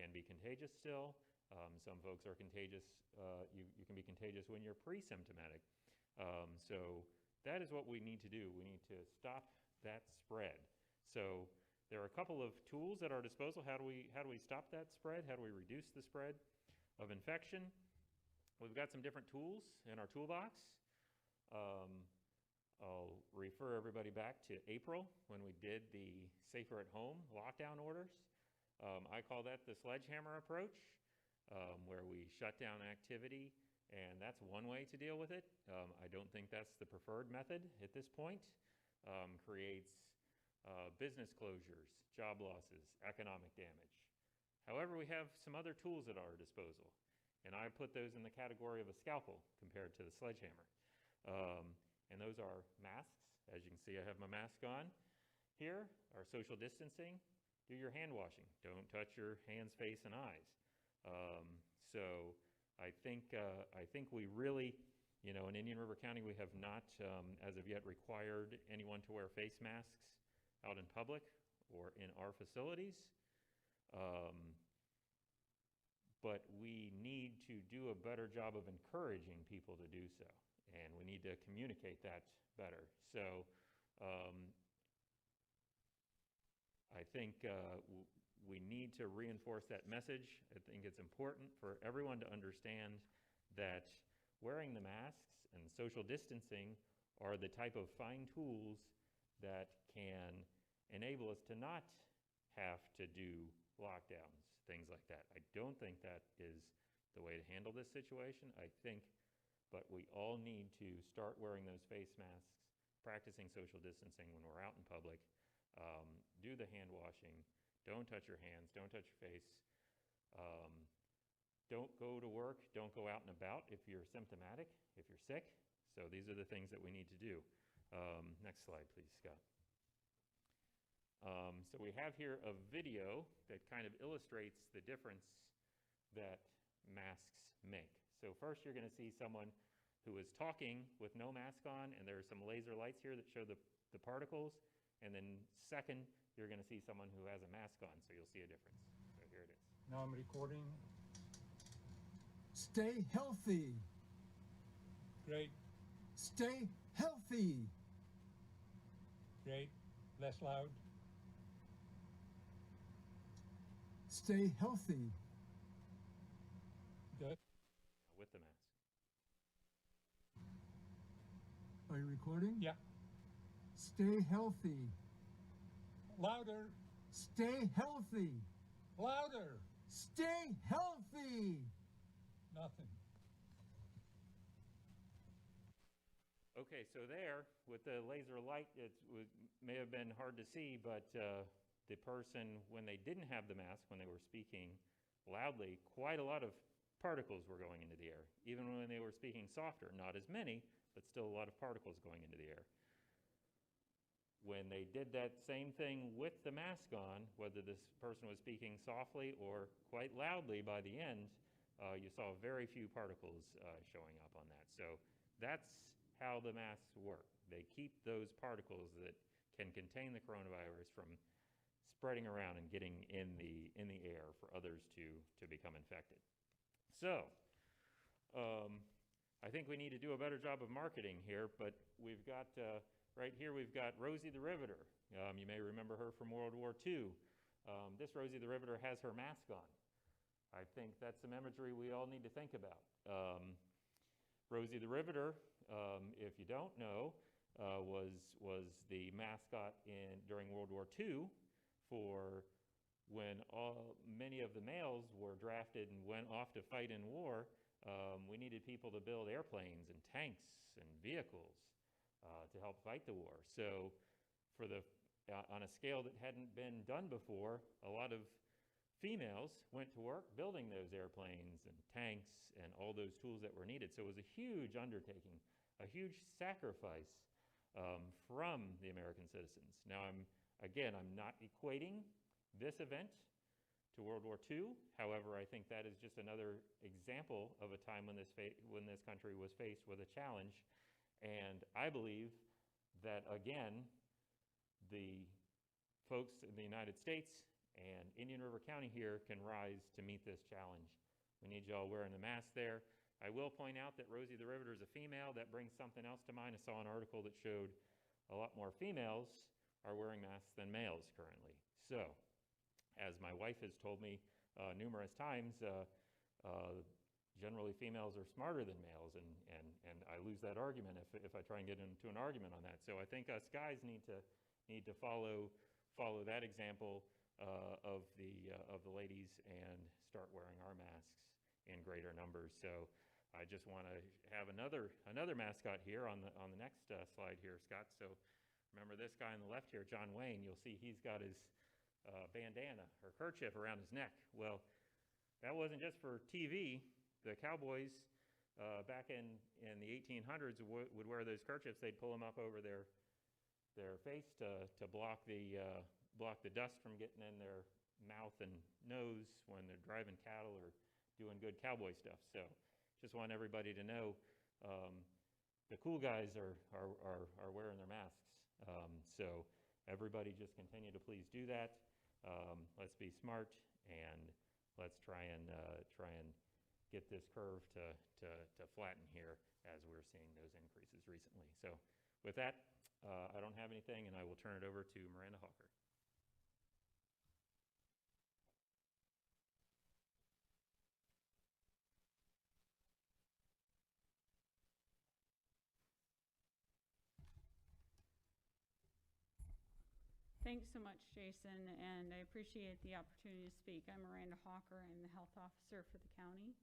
can be contagious still. Some folks are contagious. You can be contagious when you're pre-symptomatic. So that is what we need to do. We need to stop that spread. So there are a couple of tools at our disposal. How do we stop that spread? How do we reduce the spread of infection? We've got some different tools in our toolbox. I'll refer everybody back to April when we did the Safer at Home lockdown orders. I call that the sledgehammer approach, where we shut down activity, and that's one way to deal with it. I don't think that's the preferred method at this point. Creates business closures, job losses, economic damage. However, we have some other tools at our disposal, and I put those in the category of a scalpel compared to the sledgehammer. And those are masks. As you can see, I have my mask on. Here are social distancing. Do your hand washing. Don't touch your hands, face, and eyes. So I think we really, in Indian River County, we have not, as of yet, required anyone to wear face masks out in public or in our facilities. But we need to do a better job of encouraging people to do so, and we need to communicate that better. So I think we need to reinforce that message. I think it's important for everyone to understand that wearing the masks and social distancing are the type of fine tools that can enable us to not have to do lockdowns, things like that. I don't think that is the way to handle this situation. But we all need to start wearing those face masks, practicing social distancing when we're out in public, do the hand washing, don't touch your hands, don't touch your face, don't go to work, don't go out and about if you're symptomatic, if you're sick. So these are the things that we need to do. Next slide, please, Scott. So we have here a video that kind of illustrates the difference that masks make. So first you're going to see someone who is talking with no mask on, and there are some laser lights here that show the particles. And then second, you're going to see someone who has a mask on, so you'll see a difference. So here it is. Now I'm recording. Stay healthy. Great. Stay healthy. Great. Less loud. Stay healthy. Good. With the mask. Are you recording? Yeah. Stay healthy. Louder. Stay healthy. Louder. Stay healthy. Nothing. Okay, so there, with the laser light, it may have been hard to see, but the person, when they didn't have the mask, when they were speaking loudly, quite a lot of particles were going into the air. Even when they were speaking softer, not as many, but still a lot of particles going into the air. When they did that same thing with the mask on, whether this person was speaking softly or quite loudly by the end, you saw very few particles showing up on that. So that's how the masks work. They keep those particles that can contain the coronavirus from spreading around and getting in the air for others to become infected. So I think we need to do a better job of marketing here, but we've got, right here we've got Rosie the Riveter. You may remember her from World War II. This Rosie the Riveter has her mask on. I think that's some imagery we all need to think about. Rosie the Riveter, if you don't know, was the mascot during World War II for when many of the males were drafted and went off to fight in war. We needed people to build airplanes and tanks and vehicles to help fight the war. So on a scale that hadn't been done before, a lot of females went to work building those airplanes and tanks and all those tools that were needed. So it was a huge undertaking, a huge sacrifice from the American citizens. Now, I'm not equating this event to World War II. However, I think that is just another example of a time when this country was faced with a challenge. And I believe that, again, the folks in the United States And Indian River County here can rise to meet this challenge. We need y'all wearing the mask there. I will point out that Rosie the Riveter is a female. That brings something else to mind. I saw an article that showed a lot more females are wearing masks than males currently. So, as my wife has told me numerous times, generally females are smarter than males, and I lose that argument if I try and get into an argument on that. So I think us guys need to follow that example of the ladies and start wearing our masks in greater numbers. So I just want to have another mascot here on the next slide here, Scott. So remember this guy on the left here, John Wayne. You'll see he's got his bandana or kerchief around his neck. Well, that wasn't just for TV. The cowboys back in the 1800s would wear those kerchiefs. They'd pull them up over their face to block the dust from getting in their mouth and nose when they're driving cattle or doing good cowboy stuff. So just want everybody to know the cool guys are wearing their masks. So everybody just continue to please do that. Let's be smart, and let's try and get this curve to flatten here as we're seeing those increases recently. So with that, I don't have anything, and I will turn it over to Miranda Hawker. Thanks so much, Jason, and I appreciate the opportunity to speak. I'm Miranda Hawker. I'm the health officer for the county.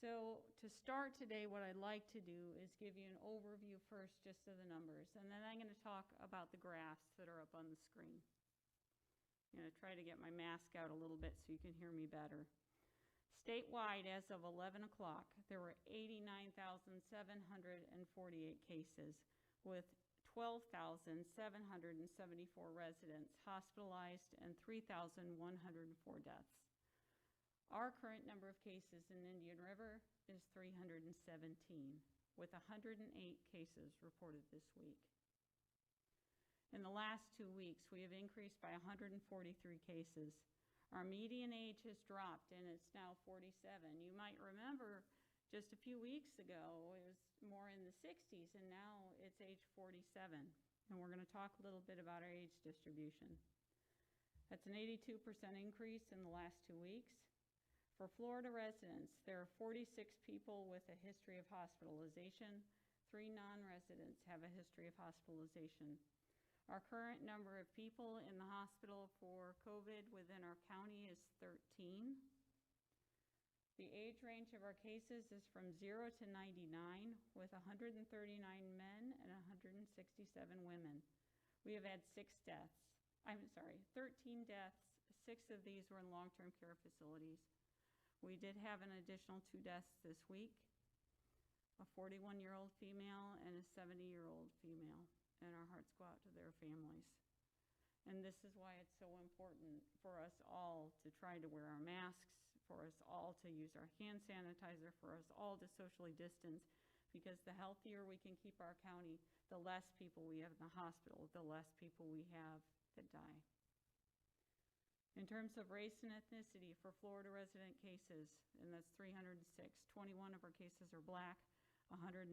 So to start today, what I'd like to do is give you an overview first just of the numbers, and then I'm going to talk about the graphs that are up on the screen. I'm going to try to get my mask out a little bit so you can hear me better. Statewide, as of 11 o'clock, there were 89,748 cases, with 12,774 residents hospitalized and 3,104 deaths. Our current number of cases in Indian River is 317, with 108 cases reported this week. In the last 2 weeks, we have increased by 143 cases. Our median age has dropped, and it's now 47. You might remember just a few weeks ago, it was more in the 60s, and now it's age 47. And we're going to talk a little bit about our age distribution. That's an 82% increase in the last 2 weeks. For Florida residents, there are 46 people with a history of hospitalization. 3 non-residents have a history of hospitalization. Our current number of people in the hospital for COVID within our county is 13. The age range of our cases is from 0 to 99, with 139 men and 167 women. We have had 13 deaths. 6 of these were in long-term care facilities. We did have an additional 2 deaths this week, a 41-year-old female and a 70-year-old female, and our hearts go out to their families. And this is why it's so important for us all to try to wear our masks, for us all to use our hand sanitizer, for us all to socially distance, because the healthier we can keep our county, the less people we have in the hospital, the less people we have that die. In terms of race and ethnicity for Florida resident cases, and that's 306, 21 of our cases are Black, 178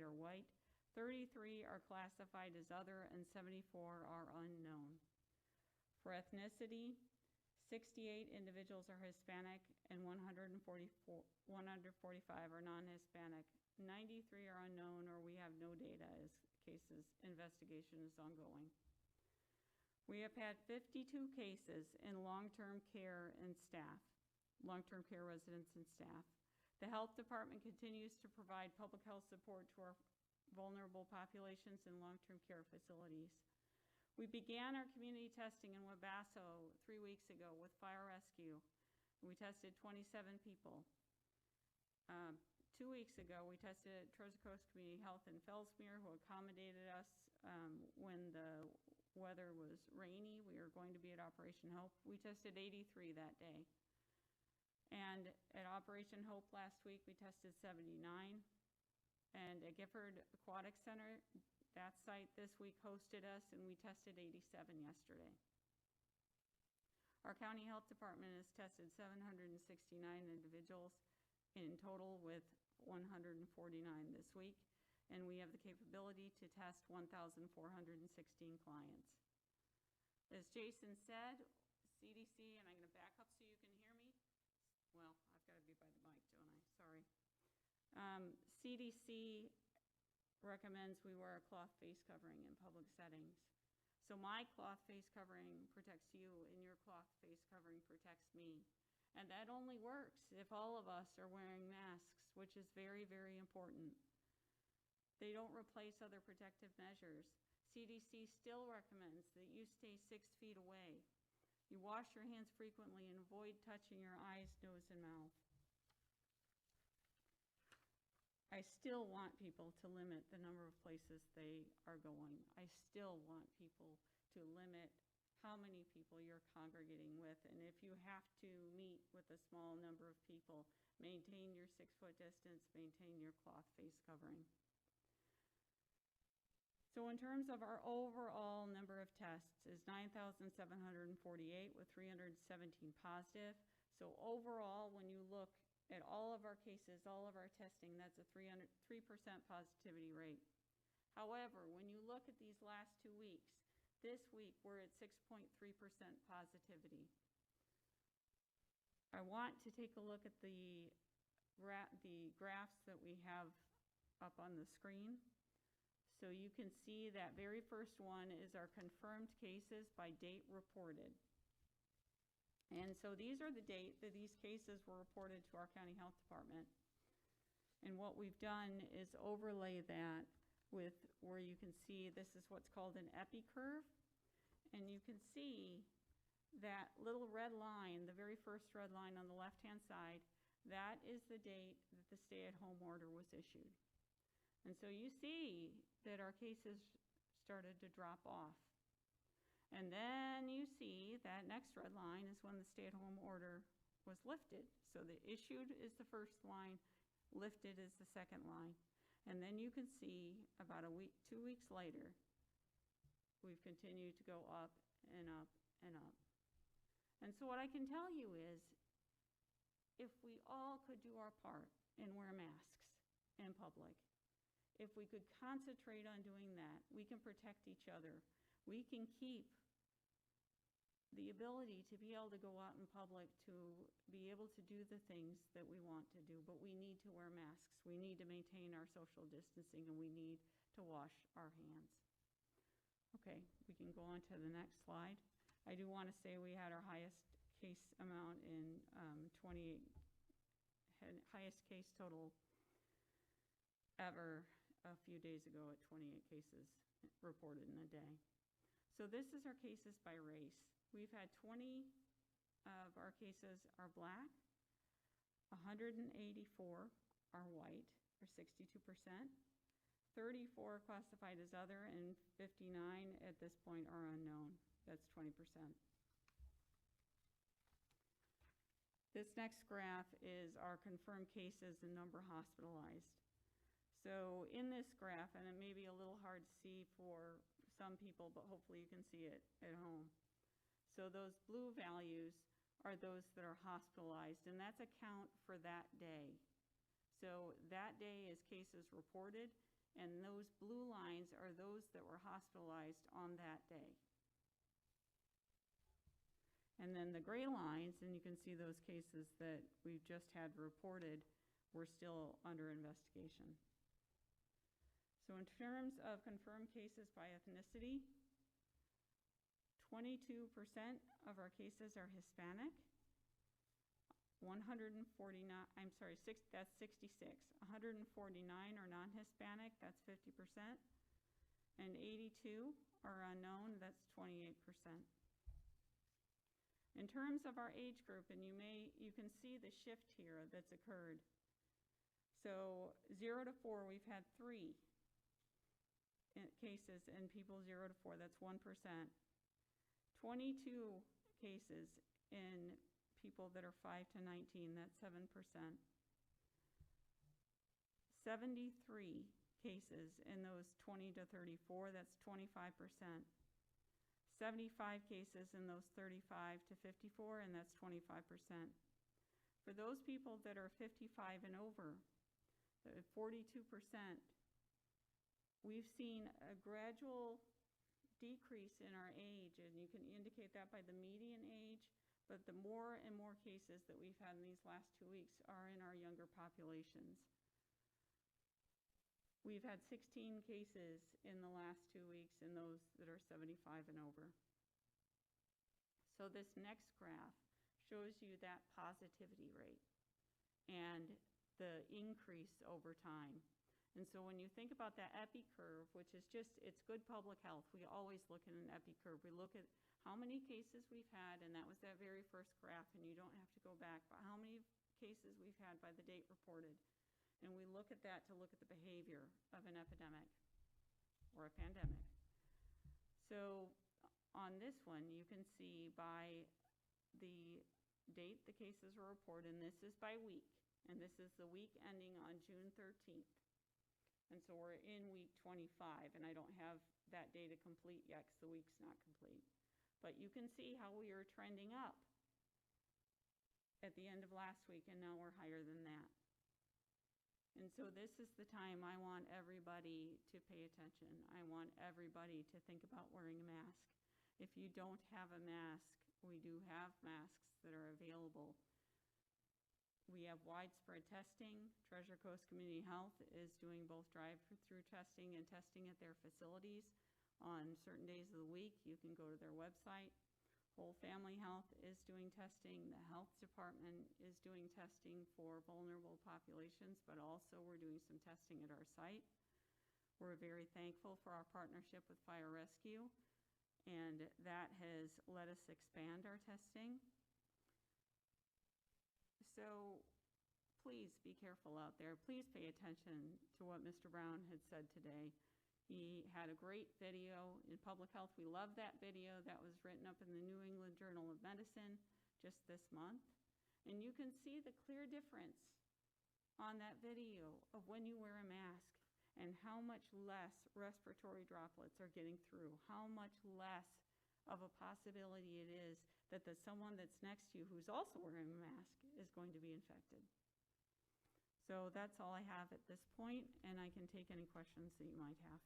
are white, 33 are classified as other, and 74 are unknown. For ethnicity, 68 individuals are Hispanic and 145 are non-Hispanic. 93 are unknown, or we have no data as cases investigation is ongoing. We have had 52 cases in long-term care and staff, long-term care residents and staff. The health department continues to provide public health support to our vulnerable populations in long-term care facilities. We began our community testing in Wabasso 3 weeks ago with fire rescue. We tested 27 people. 2 weeks ago, we tested at Troza Coast Community Health in Fellsmere, who accommodated us when the weather was rainy. We were going to be at Operation Hope. We tested 83 that day. And at Operation Hope last week, we tested 79. And at Gifford Aquatic Center, that site this week hosted us, and we tested 87 yesterday. Our county health department has tested 769 individuals in total, with 149 this week, and we have the capability to test 1,416 clients. As Jason said, CDC, and I'm going to back up so you can hear me. Well, I've got to be by the mic, don't I? Sorry. CDC recommends we wear a cloth face covering in public settings. So my cloth face covering protects you, and your cloth face covering protects me. And that only works if all of us are wearing masks, which is very, very important. They don't replace other protective measures. CDC still recommends that you stay 6 feet away. You wash your hands frequently and avoid touching your eyes, nose, and mouth. I still want people to limit the number of places they are going. I still want people to limit how many people you're congregating with. And if you have to meet with a small number of people, maintain your 6-foot distance, maintain your cloth face covering. So in terms of our overall number of tests is 9,748 with 317 positive. So overall, when you look at all of our cases, all of our testing, that's a 3% positivity rate. However, when you look at these last 2 weeks, this week we're at 6.3% positivity. I want to take a look at the graphs that we have up on the screen. So you can see that very first one is our confirmed cases by date reported. And so these are the date that these cases were reported to our county health department. And what we've done is overlay that with where you can see this is what's called an epi curve. And you can see that little red line, the very first red line on the left-hand side, that is the date that the stay-at-home order was issued. And so you see that our cases started to drop off. And then you see that next red line is when the stay-at-home order was lifted. So the issued is the first line, lifted is the second line. And then you can see about a week, 2 weeks later, we've continued to go up and up and up. And so what I can tell you is, if we all could do our part and wear masks in public, if we could concentrate on doing that, we can protect each other. We can keep the ability to be able to go out in public, to be able to do the things that we want to do, but we need to wear masks. We need to maintain our social distancing, and we need to wash our hands. Okay, we can go on to the next slide. I do want to say we had our highest case amount in highest case total ever a few days ago at 28 cases reported in a day. So this is our cases by race. We've had 20 of our cases are black, 184 are white, or 62%, 34 classified as other, and 59 at this point are unknown. That's 20%. This next graph is our confirmed cases and number hospitalized. So in this graph, and it may be a little hard to see for some people, but hopefully you can see it at home. So those blue values are those that are hospitalized, and that's a count for that day. So that day is cases reported, and those blue lines are those that were hospitalized on that day. And then the gray lines, and you can see those cases that we've just had reported, were still under investigation. So in terms of confirmed cases by ethnicity, 22% of our cases are Hispanic. that's 66. 149 are non-Hispanic, that's 50%. And 82 are unknown, that's 28%. In terms of our age group, and you can see the shift here that's occurred. So 0 to 4, we've had 3 cases in people 0 to 4, that's 1%. 22 cases in people that are 5 to 19, that's 7%. 73 cases in those 20 to 34, that's 25%. 75 cases in those 35 to 54, and that's 25%. For those people that are 55 and over, 42%, we've seen a gradual decrease in our age, and you can indicate that by the median age, but the more and more cases that we've had in these last 2 weeks are in our younger populations. We've had 16 cases in the last 2 weeks in those that are 75 and over. So this next graph shows you that positivity rate and the increase over time. And so when you think about that epi curve, which is just, it's good public health, we always look at an epi curve. We look at how many cases we've had, and that was that very first graph, and you don't have to go back, but how many cases we've had by the date reported. And we look at that to look at the behavior of an epidemic or a pandemic. So on this one, you can see by the date the cases were reported, and this is by week, and this is the week ending on June 13th. And so we're in week 25, and I don't have that data complete yet because the week's not complete. But you can see how we are trending up at the end of last week, and now we're higher than that. And so this is the time I want everybody to pay attention. I want everybody to think about wearing a mask. If you don't have a mask, we do have masks that are available. We have widespread testing. Treasure Coast Community Health is doing both drive-through testing and testing at their facilities on certain days of the week. You can go to their website. Whole Family Health is doing testing. The health department is doing testing for vulnerable populations, but also we're doing some testing at our site. We're very thankful for our partnership with Fire Rescue, and that has let us expand our testing. So please be careful out there. Please pay attention to what Mr. Brown had said today. He had a great video in public health. We love that video. That was written up in the New England Journal of Medicine just this month. And you can see the clear difference on that video of when you wear a mask and how much less respiratory droplets are getting through, how much less of a possibility it is that someone that's next to you who's also wearing a mask is going to be infected. So that's all I have at this point, and I can take any questions that you might have.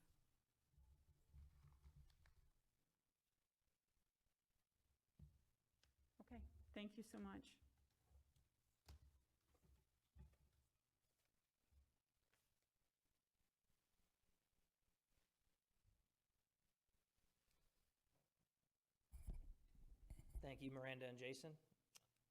Okay, thank you so much. Thank you, Miranda and Jason.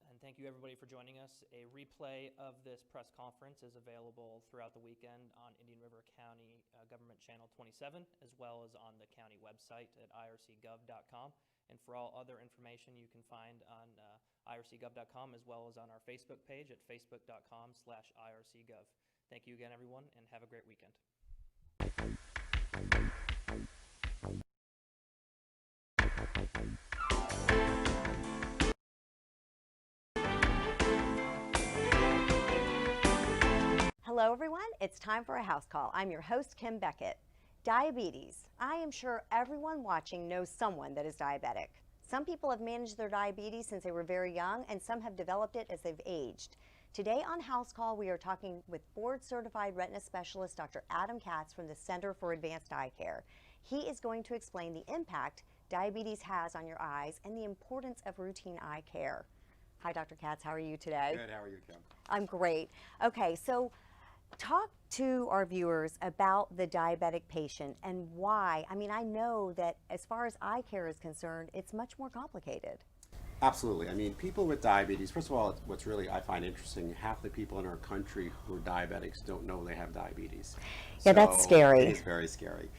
And thank you, everybody, for joining us. A replay of this press conference is available throughout the weekend on Indian River County Government Channel 27, as well as on the county website at ircgov.com. And for all other information, you can find on ircgov.com, as well as on our Facebook page at facebook.com/ircgov. Thank you again, everyone, and have a great weekend. Hello everyone, it's time for a house call. I'm your host, Kim Beckett. Diabetes. I am sure everyone watching knows someone that is diabetic. Some people have managed their diabetes since they were very young, and some have developed it as they've aged. Today on House Call, we are talking with board-certified retina specialist Dr. Adam Katz from the Center for Advanced Eye Care. He is going to explain the impact diabetes has on your eyes and the importance of routine eye care. Hi, Dr. Katz. How are you today? Good. How are you, Kim? I'm great. Okay, so talk to our viewers about the diabetic patient and why. I mean, I know that as far as eye care is concerned, it's much more complicated. Absolutely. I mean, people with diabetes, first of all, what's really I find interesting, half the people in our country who are diabetics don't know they have diabetes. Yeah, that's scary. It is very scary.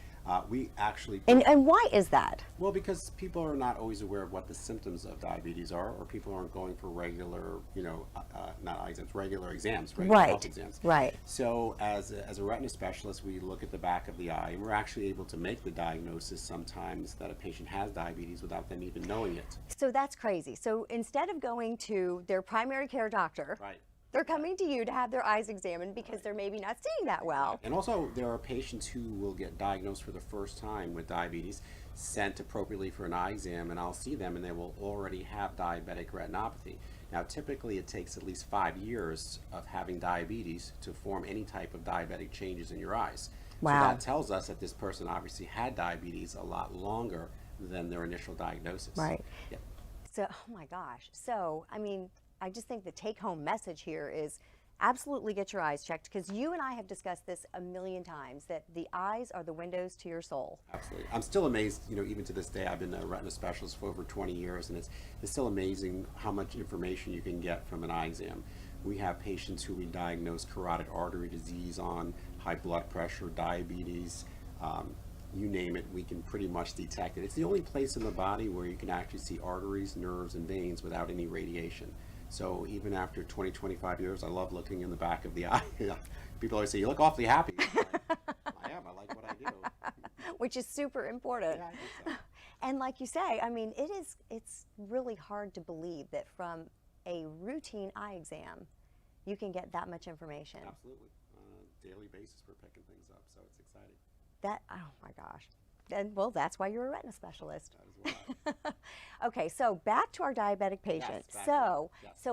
We actually... And why is that? Well, because people are not always aware of what the symptoms of diabetes are, or people aren't going for regular, not eye exams, regular exams, regular health exams. Right. So as a retina specialist, we look at the back of the eye, and we're actually able to make the diagnosis sometimes that a patient has diabetes without them even knowing it. So that's crazy. So instead of going to their primary care doctor, Right. They're coming to you to have their eyes examined because they're maybe not seeing that well. And also, there are patients who will get diagnosed for the first time with diabetes, sent appropriately for an eye exam, and I'll see them and they will already have diabetic retinopathy. Now, typically it takes at least 5 years of having diabetes to form any type of diabetic changes in your eyes. Wow. So that tells us that this person obviously had diabetes a lot longer than their initial diagnosis. Right. Yeah. So, oh my gosh. So, I mean, I just think the take-home message here is absolutely get your eyes checked, because you and I have discussed this a million times, that the eyes are the windows to your soul. Absolutely. I'm still amazed, you know, even to this day. I've been a retina specialist for over 20 years, and it's still amazing how much information you can get from an eye exam. We have patients who we diagnose carotid artery disease on, high blood pressure, diabetes, you name it, we can pretty much detect it. It's the only place in the body where you can actually see arteries, nerves, and veins without any radiation. So even after 20, 25 years, I love looking in the back of the eye. People always say, you look awfully happy. I am, I like what I do. Which is super important. Yeah, I think so. And like you say, I mean, it's really hard to believe that from a routine eye exam, you can get that much information. Absolutely. On a daily basis, we're picking things up, so it's exciting. That, oh my gosh. And well, that's why you're a retina specialist. That is why. Okay, so back to our diabetic patient. back So, to- yes. so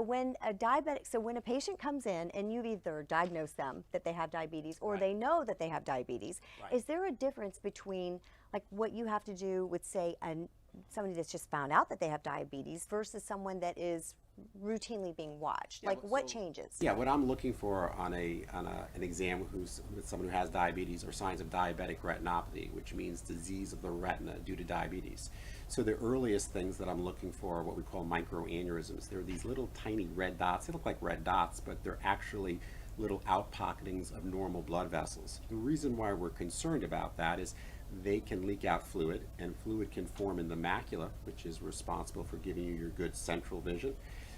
when a patient comes in and you've either diagnosed them that they have diabetes, or Right. they know that they have diabetes, Right. is there a difference between like what you have to do with, say, somebody that's just found out that they have diabetes versus someone that is routinely being watched? Yeah, Like well, what so- changes? Yeah, what I'm looking for on an exam with someone who has diabetes are signs of diabetic retinopathy, which means disease of the retina due to diabetes. So the earliest things that I'm looking for are what we call microaneurysms. They're these little tiny red dots. They look like red dots, but they're actually little outpocketings of normal blood vessels. The reason why we're concerned about that is they can leak out fluid, and fluid can form in the macula, which is responsible for giving you your good central vision.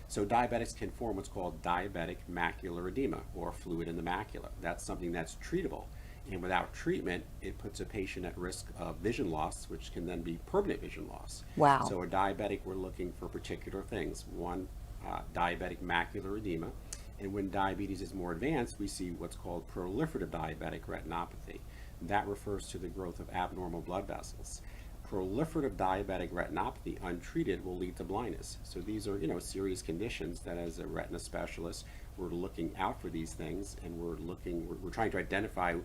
So diabetics can form what's called diabetic macular edema, or fluid in the macula. That's something that's treatable. And without treatment, it puts a patient at risk of vision loss, which can then be permanent vision loss. Wow. So a diabetic, we're looking for particular things. One, diabetic macular edema. And when diabetes is more advanced, we see what's called proliferative diabetic retinopathy. That refers to the growth of abnormal blood vessels. Proliferative diabetic retinopathy, untreated, will lead to blindness. So these are, serious conditions that, as a retina specialist, we're looking out for these things, and we're trying to identify,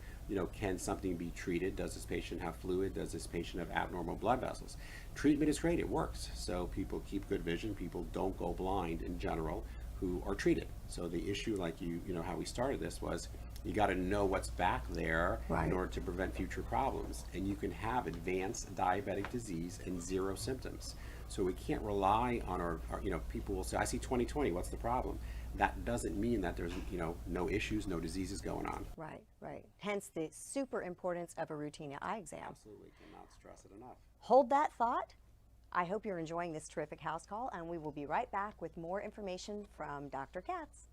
can something be treated? Does this patient have fluid? Does this patient have abnormal blood vessels? Treatment is great, it works. So people keep good vision, people don't go blind in general who are treated. So the issue, like how we started this, was you got to know what's back there Right. in order to prevent future problems. And you can have advanced diabetic disease and zero symptoms. So we can't rely on our people will say, I see 20/20, what's the problem? That doesn't mean that there's, no issues, no diseases going on. Right, right. Hence the super importance of a routine eye exam. Absolutely, cannot stress it enough. Hold that thought. I hope you're enjoying this terrific house call, and we will be right back with more information from Dr. Katz.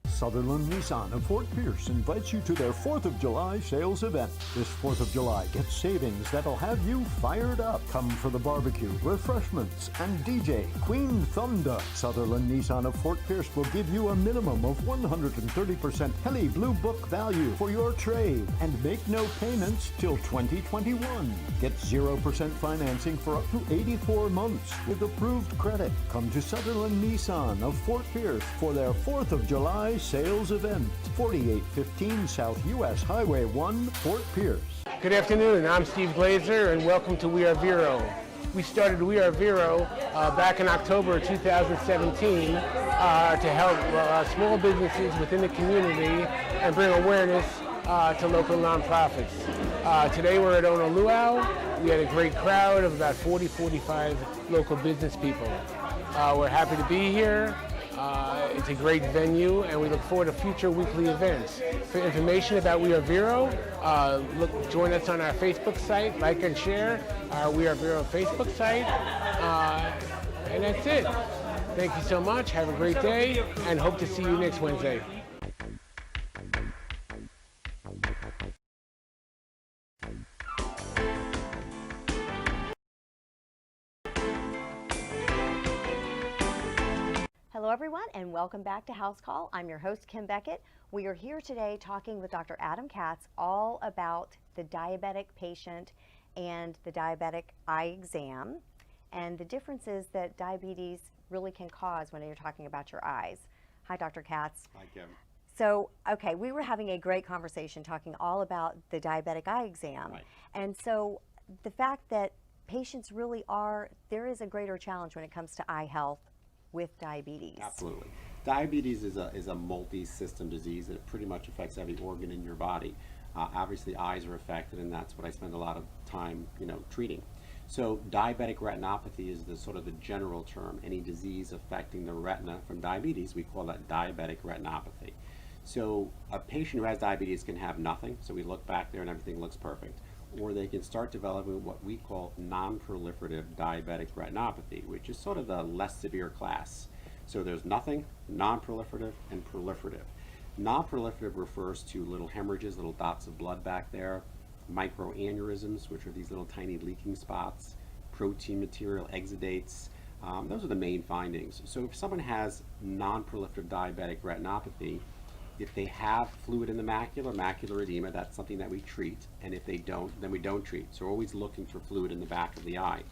Sutherland Nissan of Fort Pierce invites you to their 4th of July sales event. This 4th of July, get savings that'll have you fired up. Come for the barbecue, refreshments, and DJ Queen Thunder. Sutherland Nissan of Fort Pierce will give you a minimum of 130% Heli Blue Book value for your trade and make no payments till 2021. Get 0% financing for up to 84 months with approved credit. Come to Sutherland Nissan of Fort Pierce for their 4th of July sales event. 4815 South US Highway 1, Fort Pierce. Good afternoon, I'm Steve Glazer, and welcome to We Are Vero. We started We Are Vero back in October 2017 to help small businesses within the community and bring awareness to local nonprofits. Today we're at Ona Luau. We had a great crowd of about 45 local business people. We're happy to be here. It's a great venue, and we look forward to future weekly events. For information about We Are Vero, join us on our Facebook site, like and share our We Are Vero Facebook site, and that's it. Thank you so much, have a great day, and hope to see you next Wednesday. Hello everyone and welcome back to House Call. I'm your host Kim Beckett. We are here today talking with Dr. Adam Katz all about the diabetic patient and the diabetic eye exam and the differences that diabetes really can cause when you're talking about your eyes. Hi Dr. Katz. Hi Kim. So, okay, we were having a great conversation talking all about the diabetic eye exam. Right. And so the fact that patients really there is a greater challenge when it comes to eye health with diabetes. Absolutely. Diabetes is a multi-system disease that pretty much affects every organ in your body. Obviously, eyes are affected, and that's what I spend a lot of time, treating. So, diabetic retinopathy is the sort of the general term. Any disease affecting the retina from diabetes, we call that diabetic retinopathy. So, a patient who has diabetes can have nothing. So, we look back there and everything looks perfect. Or they can start developing what we call non-proliferative diabetic retinopathy, which is sort of the less severe class. So there's nothing, non-proliferative, and proliferative. Non-proliferative refers to little hemorrhages, little dots of blood back there, microaneurysms, which are these little tiny leaking spots, protein material, exudates. Those are the main findings. So if someone has non-proliferative diabetic retinopathy, if they have fluid in the macula, macular edema, that's something that we treat, and if they don't, then we don't treat. So we're always looking for fluid in the back of the eye.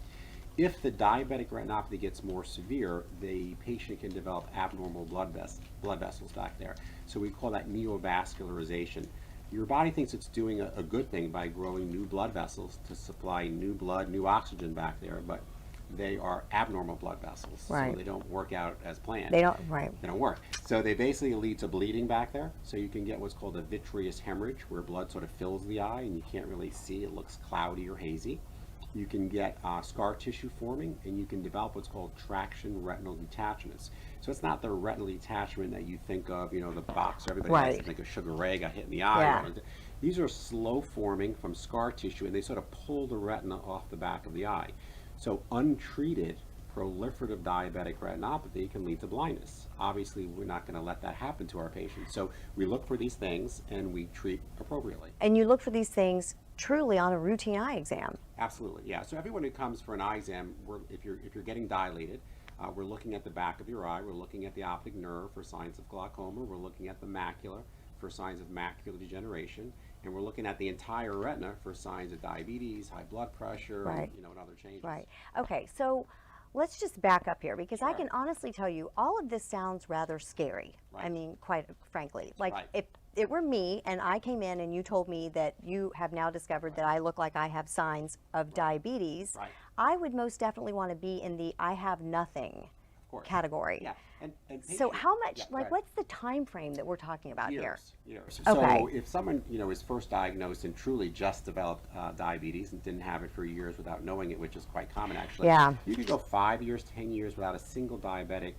If the diabetic retinopathy gets more severe, the patient can develop abnormal blood vessels back there. So we call that neovascularization. Your body thinks it's doing a good thing by growing new blood vessels to supply new blood, new oxygen back there, but they are abnormal blood vessels, right. So they don't work out as planned. They don't, right. They don't work. So they basically lead to bleeding back there. So you can get what's called a vitreous hemorrhage, where blood sort of fills the eye and you can't really see. It looks cloudy or hazy. You can get scar tissue forming, and you can develop what's called traction retinal detachments. So it's not the retinal detachment that you think of, the box everybody right. has to think of Sugar Ray got hit in the eye. Yeah. These are slow forming from scar tissue, and they sort of pull the retina off the back of the eye. So untreated proliferative diabetic retinopathy can lead to blindness. Obviously, we're not going to let that happen to our patients. So we look for these things and we treat appropriately. And you look for these things truly on a routine eye exam. Absolutely, yeah. So everyone who comes for an eye exam, if you're getting dilated, we're looking at the back of your eye. We're looking at the optic nerve for signs of glaucoma. We're looking at the macula for signs of macular degeneration. And we're looking at the entire retina for signs of diabetes, high blood pressure, right. and other changes. Right. Okay, so let's just back up here, because Sure. I can honestly tell you all of this sounds rather scary. Right. I mean, quite frankly. Like, Right. if it were me and I came in and you told me that you have now discovered that I look like I have signs of diabetes, Right. I would most definitely want to be in the I have nothing Of course. category. Yeah. And So how much, yeah, like, what's the time frame that we're talking about here? Years. Okay. So if someone, is first diagnosed and truly just developed diabetes and didn't have it for years without knowing it, which is quite common actually, Yeah. you could go 5 years, 10 years without a single diabetic,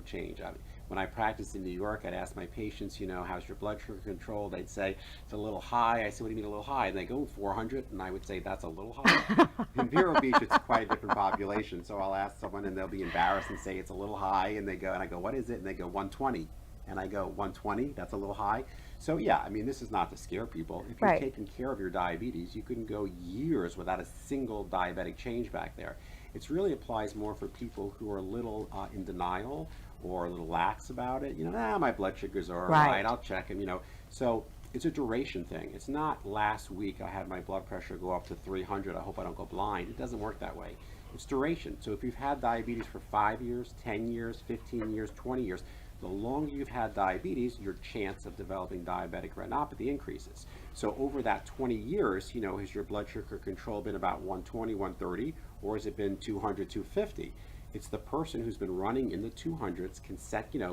change. When I practiced in New York, I'd ask my patients, how's your blood sugar control? They'd say, it's a little high. I said, what do you mean a little high? And they go, 400. And I would say, that's a little high. In Vero Beach, it's quite a different population. So I'll ask someone and they'll be embarrassed and say, it's a little high. And I go, what is it? And they go, 120. And I go, 120? That's a little high. So yeah, I mean, this is not to scare people. If you're Right. taking care of your diabetes, you can go years without a single diabetic change back there. It really applies more for people who are a little in denial or a little lax about it. My blood sugars are all right, I'll check them, So it's a duration thing. It's not last week I had my blood pressure go up to 300, I hope I don't go blind. It doesn't work that way. It's duration. So if you've had diabetes for 5 years, 10 years, 15 years, 20 years, the longer you've had diabetes, your chance of developing diabetic retinopathy increases. So over that 20 years, has your blood sugar control been about 120, 130, or has it been 200, 250? It's the person who's been running in the 200s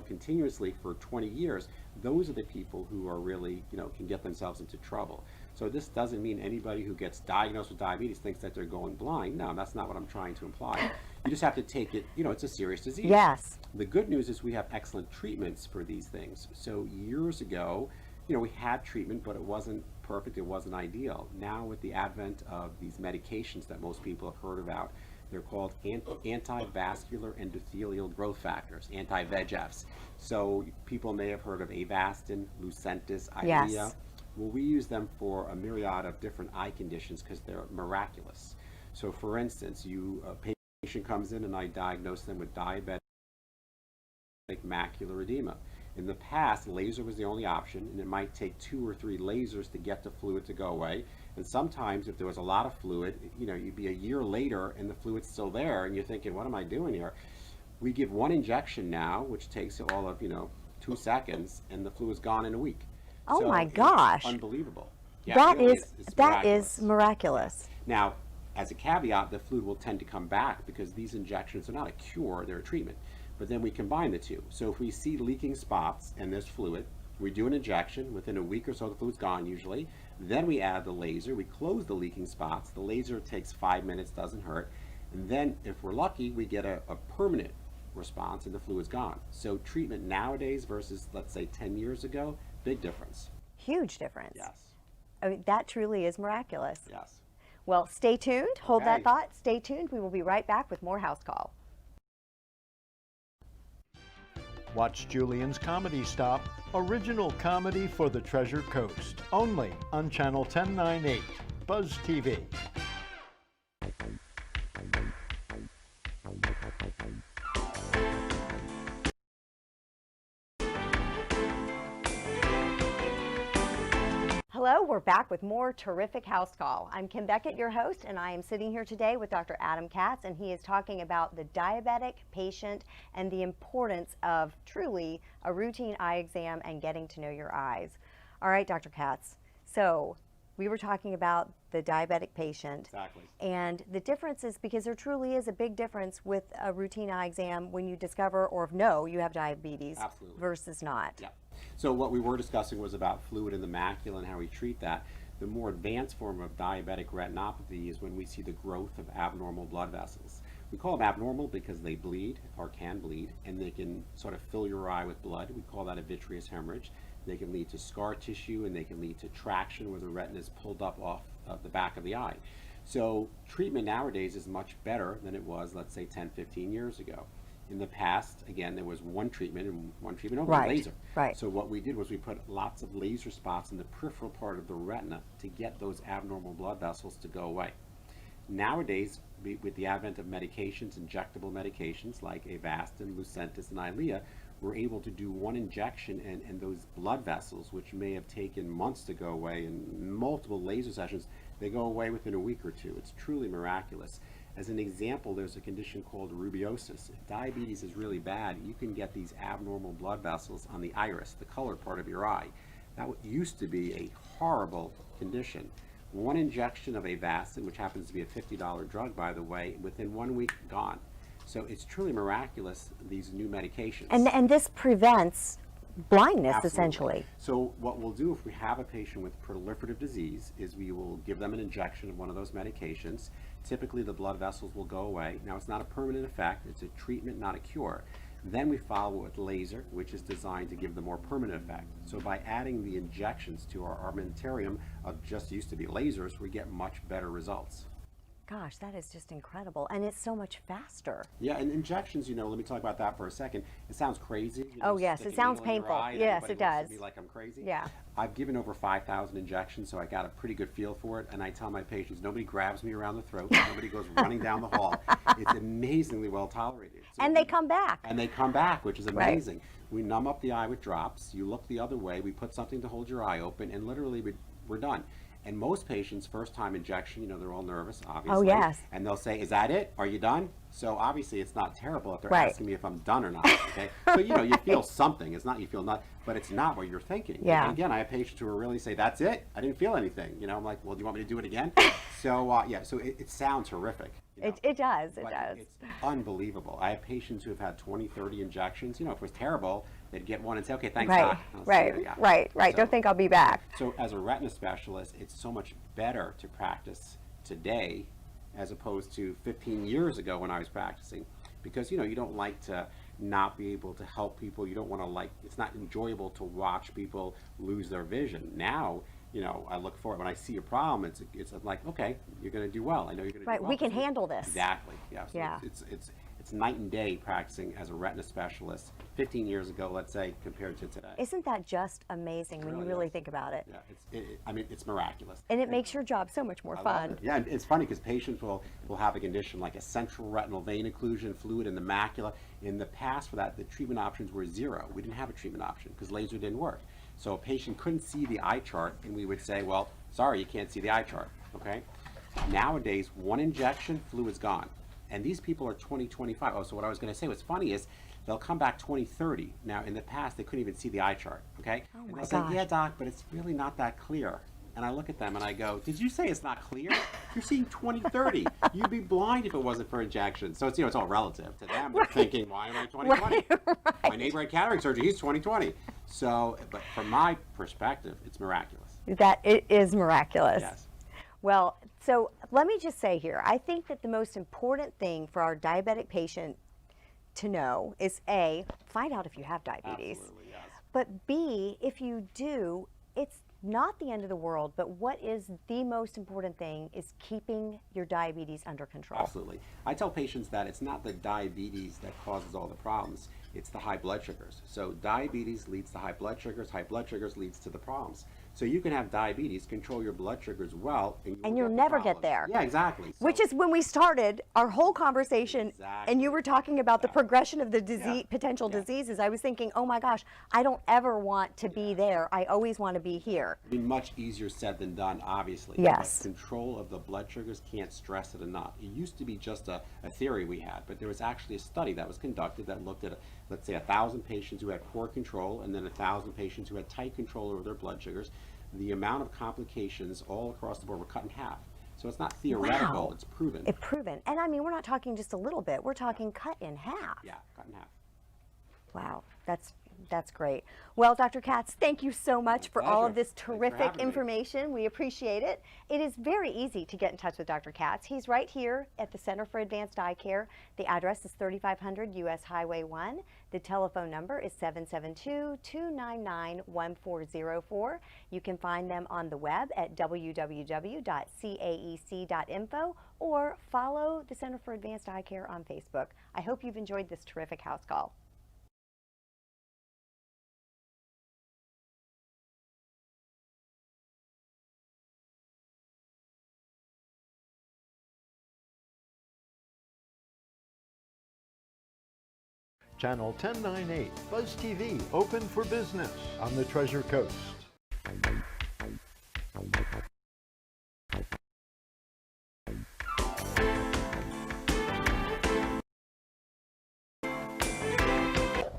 continuously for 20 years. Those are the people who are really, can get themselves into trouble. So this doesn't mean anybody who gets diagnosed with diabetes thinks that they're going blind. No, that's not what I'm trying to imply. You just have to take it, it's a serious disease. Yes. The good news is we have excellent treatments for these things. So years ago, we had treatment, but it wasn't perfect, it wasn't ideal. Now with the advent of these medications that most people have heard about, they're called anti-vascular endothelial growth factors, anti-VEGFs. So people may have heard of Avastin, Lucentis, Eylea. Yes. Well, we use them for a myriad of different eye conditions because they're miraculous. So for instance, a patient comes in and I diagnose them with diabetic macular edema. In the past, laser was the only option, and it might take 2 or 3 lasers to get the fluid to go away. And sometimes, if there was a lot of fluid, you'd be a year later and the fluid's still there, and you're thinking, what am I doing here? We give 1 injection now, which takes all of 2 seconds, and the fluid's gone in a week. Oh So my it's gosh. unbelievable. Yeah, That it really is it's miraculous. Now, as a caveat, the fluid will tend to come back because these injections are not a cure, they're a treatment. But then we combine the two. So if we see leaking spots and there's fluid, we do an injection. Within a week or so, the fluid's gone usually. Then we add the laser. We close the leaking spots. The laser takes 5 minutes, doesn't hurt. And then, if we're lucky, we get a permanent response and the fluid's gone. So treatment nowadays versus, let's say, 10 years ago, big difference. Huge difference. Yes. I mean, that truly is miraculous. Yes. Well, stay tuned. Hold that Okay. thought. Stay tuned. We will be right back with more House Call. Watch Julian's Comedy Stop, original comedy for the Treasure Coast, only on Channel 1098 BuzzTV. Hello, we're back with more terrific House Call. I'm Kim Beckett, your host, and I am sitting here today with Dr. Adam Katz, and he is talking about the diabetic patient and the importance of truly a routine eye exam and getting to know your eyes. All right, Dr. Katz, so we were talking about the diabetic patient. Exactly. And the difference is because there truly is a big difference with a routine eye exam when you discover or know you have diabetes. Absolutely. Versus not. Yeah. So what we were discussing was about fluid in the macula and how we treat that. The more advanced form of diabetic retinopathy is when we see the growth of abnormal blood vessels. We call them abnormal because they bleed or can bleed, and they can sort of fill your eye with blood. We call that a vitreous hemorrhage. They can lead to scar tissue, and they can lead to traction where the retina is pulled up off of the back of the eye. So treatment nowadays is much better than it was, let's say, 10, 15 years ago. In the past, again, there was one treatment and one treatment only, Right, laser. right. So what we did was we put lots of laser spots in the peripheral part of the retina to get those abnormal blood vessels to go away. Nowadays, with the advent of medications, injectable medications like Avastin, Lucentis, and Eylea, we're able to do one injection and those blood vessels, which may have taken months to go away in multiple laser sessions, they go away within a week or two. It's truly miraculous. As an example, there's a condition called rubiosis. If diabetes is really bad, you can get these abnormal blood vessels on the iris, the color part of your eye. That used to be a horrible condition. One injection of Avastin, which happens to be a $50 drug, by the way, within 1 week, gone. So it's truly miraculous, these new medications. And this prevents blindness, Absolutely. essentially. So what we'll do if we have a patient with proliferative disease is we will give them an injection of one of those medications. Typically the blood vessels will go away. Now it's not a permanent effect, it's a treatment, not a cure. Then we follow with laser, which is designed to give the more permanent effect. So by adding the injections to our armamentarium of just used to be lasers, we get much better results. Gosh, that is just incredible. And it's so much faster. Yeah, and injections, let me talk about that for a second. It sounds crazy. Oh, yes, stick it a sounds needle in your painful. eye and Yes, everybody it looks at does. me like I'm crazy. Yeah. I've given over 5,000 injections, so I got a pretty good feel for it, and I tell my patients, nobody grabs me around the throat, nobody goes running down the hall. It's amazingly well tolerated. So And they come back. And they come back, which is Right. amazing. We numb up the eye with drops, you look the other way, we put something to hold your eye open, and literally we're done. And most patients, first-time injection, they're all nervous, obviously. Oh, yes. And they'll say, is that it? Are you done? So obviously it's not terrible if they're Right. asking me if I'm done or not, okay? So, you feel something. It's not you feel not, but it's not what you're thinking. Yeah. And again, I have patients who really say, that's it? I didn't feel anything. I'm like, well, do you want me to do it again? So, yeah, so it sounds horrific. It does, it But does. It's unbelievable. I have patients who have had 20, 30 injections. If it was terrible, they'd get one and say, okay, thanks, Right, doc. And I'll see you, yeah. right. So- Don't think I'll be back. So as a retina specialist, it's so much better to practice today as opposed to 15 years ago when I was practicing. Because, you don't like to not be able to help people. You don't want to it's not enjoyable to watch people lose their vision. Now, I look forward, when I see a problem, it's like, okay, you're going to do well. I know you're going to do well. Right, we can handle this. Exactly, yeah. So Yeah. It's It's night and day practicing as a retina specialist 15 years ago, let's say, compared to today. Isn't that just amazing when you really think about it? Yeah, I mean, it's miraculous. And it makes your job so much more I love fun. it. Yeah, and it's funny because patients will have a condition like a central retinal vein occlusion, fluid in the macula. In the past for that, the treatment options were zero. We didn't have a treatment option because laser didn't work. So a patient couldn't see the eye chart, and we would say, well, sorry, you can't see the eye chart, okay? Nowadays, one injection, fluid's gone. And these people are 20, 25. Oh, so what I was going to say, what's funny is they'll come back 20, 30. Now, in the past, they couldn't even see the eye chart, okay? Oh and my they'll say, gosh. yeah, doc, but it's really not that clear. And I look at them and I go, did you say it's not clear? You're seeing 20, 30. You'd be blind if it wasn't for injection. So it's, it's all relative to them. They're thinking, why am I 20/20? Right. My neighbor had cataract surgery, he's 20/20. So, but from my perspective, it's miraculous. That it is miraculous. Yes. Well, so let me just say here, I think that the most important thing for our diabetic patient to know is A, find out if you have diabetes. Absolutely, yes. But B, if you do, it's not the end of the world, but what is the most important thing is keeping your diabetes under control. Absolutely. I tell patients that it's not the diabetes that causes all the problems, it's the high blood sugars. So diabetes leads to high blood sugars leads to the problems. So you can have diabetes, control your blood sugars well, and you'll never get there. Yeah, exactly. Which is when we started our whole conversation, and you were talking about the progression of the disease, potential diseases. I was thinking, oh my gosh, I don't ever want to be there. I always want to be here. I mean, much easier said than done, obviously. Yes. But control of the blood sugars, can't stress it enough. It used to be just a theory we had, but there was actually a study that was conducted that looked at, let's say, 1,000 patients who had poor control and then 1,000 patients who had tight control over their blood sugars. The amount of complications all across the board were cut in half. So it's not theoretical, it's proven. It's proven. And I mean, we're not talking just a little bit, we're talking cut in half. Yeah, cut in half. Wow, that's great. Well, Dr. Katz, thank you so much for all of this terrific information. We appreciate it. It is very easy to get in touch with Dr. Katz. He's right here at the Center for Advanced Eye Care. The address is 3500 US Highway 1. The telephone number is 772-299-1404. You can find them on the web at www.caec.info or follow the Center for Advanced Eye Care on Facebook. I hope you've enjoyed this terrific house call. Channel 1098 BuzzTV, open for business on the Treasure Coast.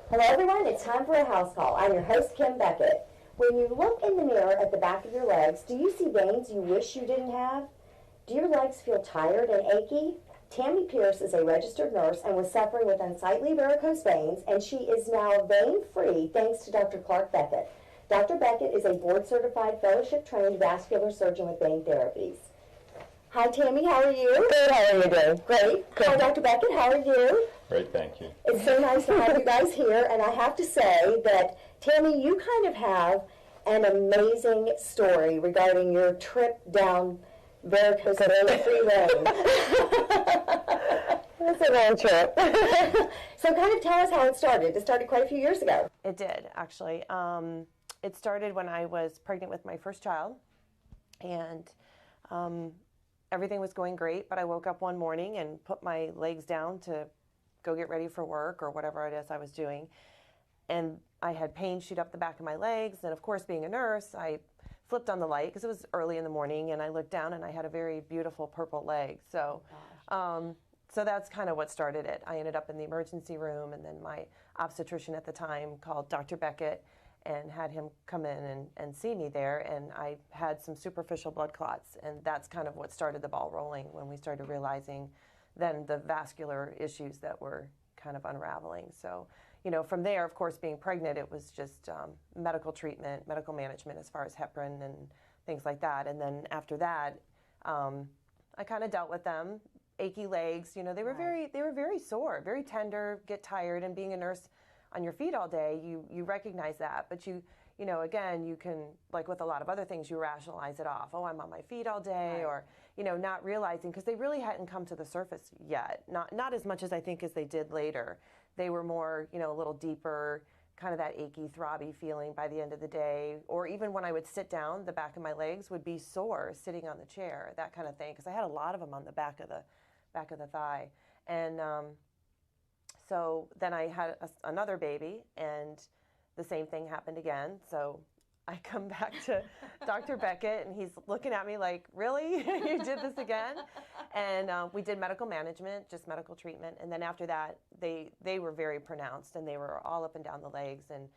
Hello everyone, it's time for a house call. I'm your host, Kim Beckett. When you look in the mirror at the back of your legs, do you see veins you wish you didn't have? Do your legs feel tired and achy? Tammy Pierce is a registered nurse and was suffering with unsightly varicose veins, and she is now vein-free thanks to Dr. Clark Beckett. Dr. Beckett is a board-certified, fellowship-trained vascular surgeon with vein therapies. Hi, Tammy. How are you? Good. How are you doing? Great. Hi, Dr. Beckett. How are you? Great, thank you. It's so nice to have you guys here, and I have to say that, Tammy, you kind of have an amazing story regarding your trip down varicose vein-free road. That's a long trip. So kind of tell us how it started. It started quite a few years ago. It did, actually. It started when I was pregnant with my first child, and everything was going great, but I woke up one morning and put my legs down to go get ready for work or whatever it is I was doing, and I had pain shoot up the back of my legs, and of course, being a nurse, I flipped on the light because it was early in the morning, and I looked down and I had a very beautiful purple leg. So, so that's kind of what started it. I ended up in the emergency room, and then my obstetrician at the time called Dr. Beckett and had him come in and see me there, and I had some superficial blood clots, and that's kind of what started the ball rolling when we started realizing then the vascular issues that were kind of unraveling. So, you know, from there, of course, being pregnant, it was just medical treatment, medical management as far as heparin and things like that. And then after that, I kind of dealt with them. Achy legs, you know, they were very sore, very tender, get tired, and being a nurse on your feet all day, you recognize that, but you again, you can, like with a lot of other things, you rationalize it off. Oh, I'm on my feet all day, or, not realizing, because they really hadn't come to the surface yet. Not as much as I think as they did later. They were more, a little deeper, kind of that achy, throbby feeling by the end of the day. Or even when I would sit down, the back of my legs would be sore sitting on the chair, that kind of thing, because I had a lot of them on the back of the thigh. And so then I had another baby, and the same thing happened again. So I come back to Dr. Beckett, and he's looking at me like, really? You did this again? And we did medical management, just medical treatment. And then after that, they were very pronounced, and they were all up and down the legs, and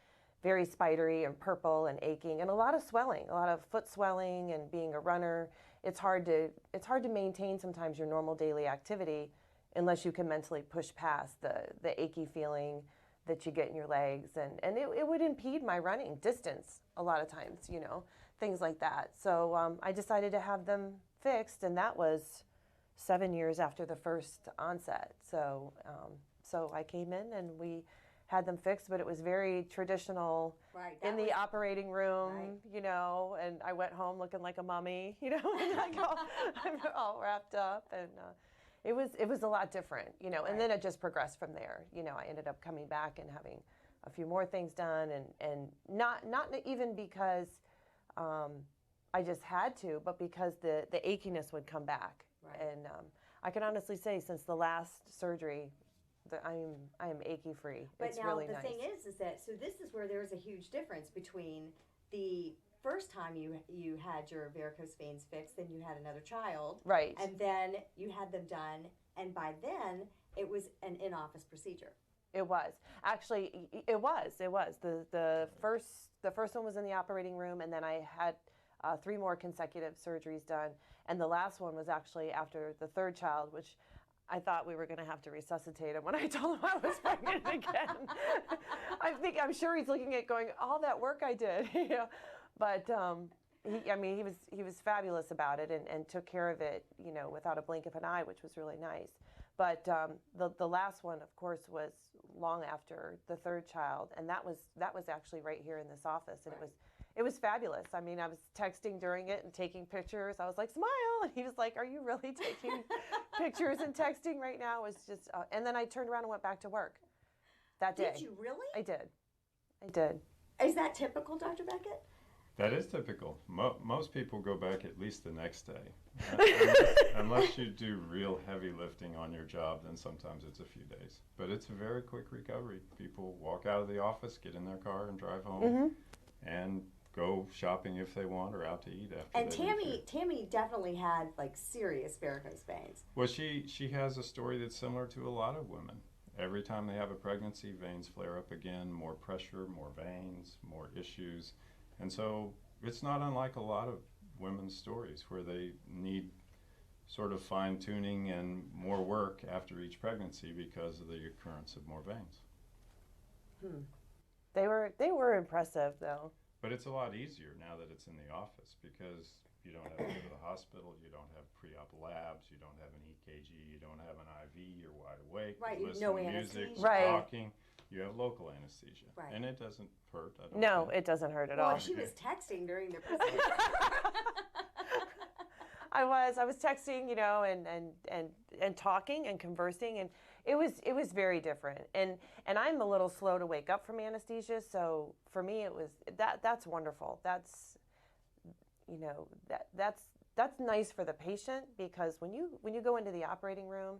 very spidery and purple and aching, and a lot of swelling, a lot of foot swelling. And being a runner, it's hard to maintain sometimes your normal daily activity unless you can mentally push past the achy feeling that you get in your legs, and it would impede my running distance a lot of times, things like that. So I decided to have them fixed, and that was 7 years after the first onset. So so I came in and we had them fixed, but it was very traditional in the operating room, and I went home looking like a mummy, and like all wrapped up, and it was a lot different, and then it just progressed from there. I ended up coming back and having a few more things done, and not even because I just had to, but because the achiness would come back. And I can honestly say, since the last surgery, that I am achy free. But it's now really the nice. thing is that, so this is where there's a huge difference between the first time you had your varicose veins fixed, then you had another child, Right. and then you had them done, and by then it was an in-office procedure. It was. Actually, it was. The first one was in the operating room, and then I had 3 more consecutive surgeries done. And the last one was actually after the third child, which I thought we were going to have to resuscitate him when I told him I was pregnant again. I'm sure he's looking at going, all that work I did, But he was fabulous about it, and took care of it, without a blink of an eye, which was really nice. But the last one, of course, was long after the third child, and that was actually right here in this office, and it was fabulous. I mean, I was texting during it and taking pictures. I was like, smile, and he was like, are you really taking pictures and texting right now? It was just, and then I turned around and went back to work that day. Did you really? I did. Is that typical, Dr. Beckett? That is typical. Most people go back at least the next day. Unless you do real heavy lifting on your job, then sometimes it's a few days. But it's a very quick recovery. People walk out of the office, get in their car, and drive home, and go shopping if they want, or out to eat after. And Tammy definitely had like serious varicose veins. Well, she has a story that's similar to a lot of women. Every time they have a pregnancy, veins flare up again, more pressure, more veins, more issues. And so it's not unlike a lot of women's stories where they need sort of fine-tuning and more work after each pregnancy because of the occurrence of more veins. They were impressive, though. But it's a lot easier now that it's in the office, because you don't have to go to the hospital, you don't have pre-op labs, you don't have an EKG, you don't have an IV, you're wide awake, Right, you listen no to music, anesthesia. Right. talking. You have local anesthesia, Right. and it doesn't hurt. I don't No, think. it doesn't hurt at Well, all. she was texting during the procedure. I was texting, and talking and conversing, and it was very different. And I'm a little slow to wake up from anesthesia, so for me it was that's wonderful. That's that's nice for the patient, because when you go into the operating room,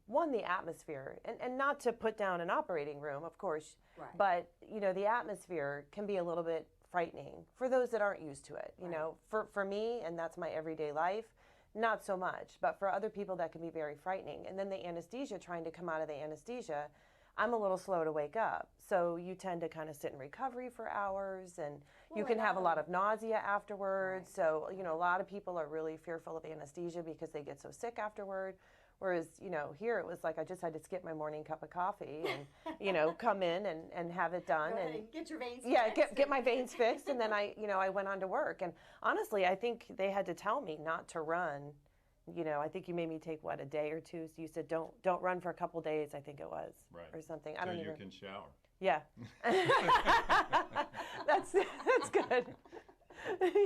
one, the atmosphere, and not to put down an operating room, of course, Right. but the atmosphere can be a little bit frightening for those that aren't used to it. For me, and that's my everyday life, not so much, but for other people that can be very frightening. And then the anesthesia, trying to come out of the anesthesia, I'm a little slow to wake up. So you tend to kind of sit in recovery for hours, and you can have a lot of nausea afterwards. Right. So, a lot of people are really fearful of anesthesia because they get so sick afterward. Whereas, here it was like I just had to skip my morning cup of coffee and, come in and have it done. Go ahead and and get your veins yeah, fixed. get my veins fixed. And then I went on to work. And honestly, I think they had to tell me not to run. I think you made me take, a day or two. So you said, don't run for a couple days, I think it was. Right. Or something. So I don't you even. can shower. Yeah. That's good.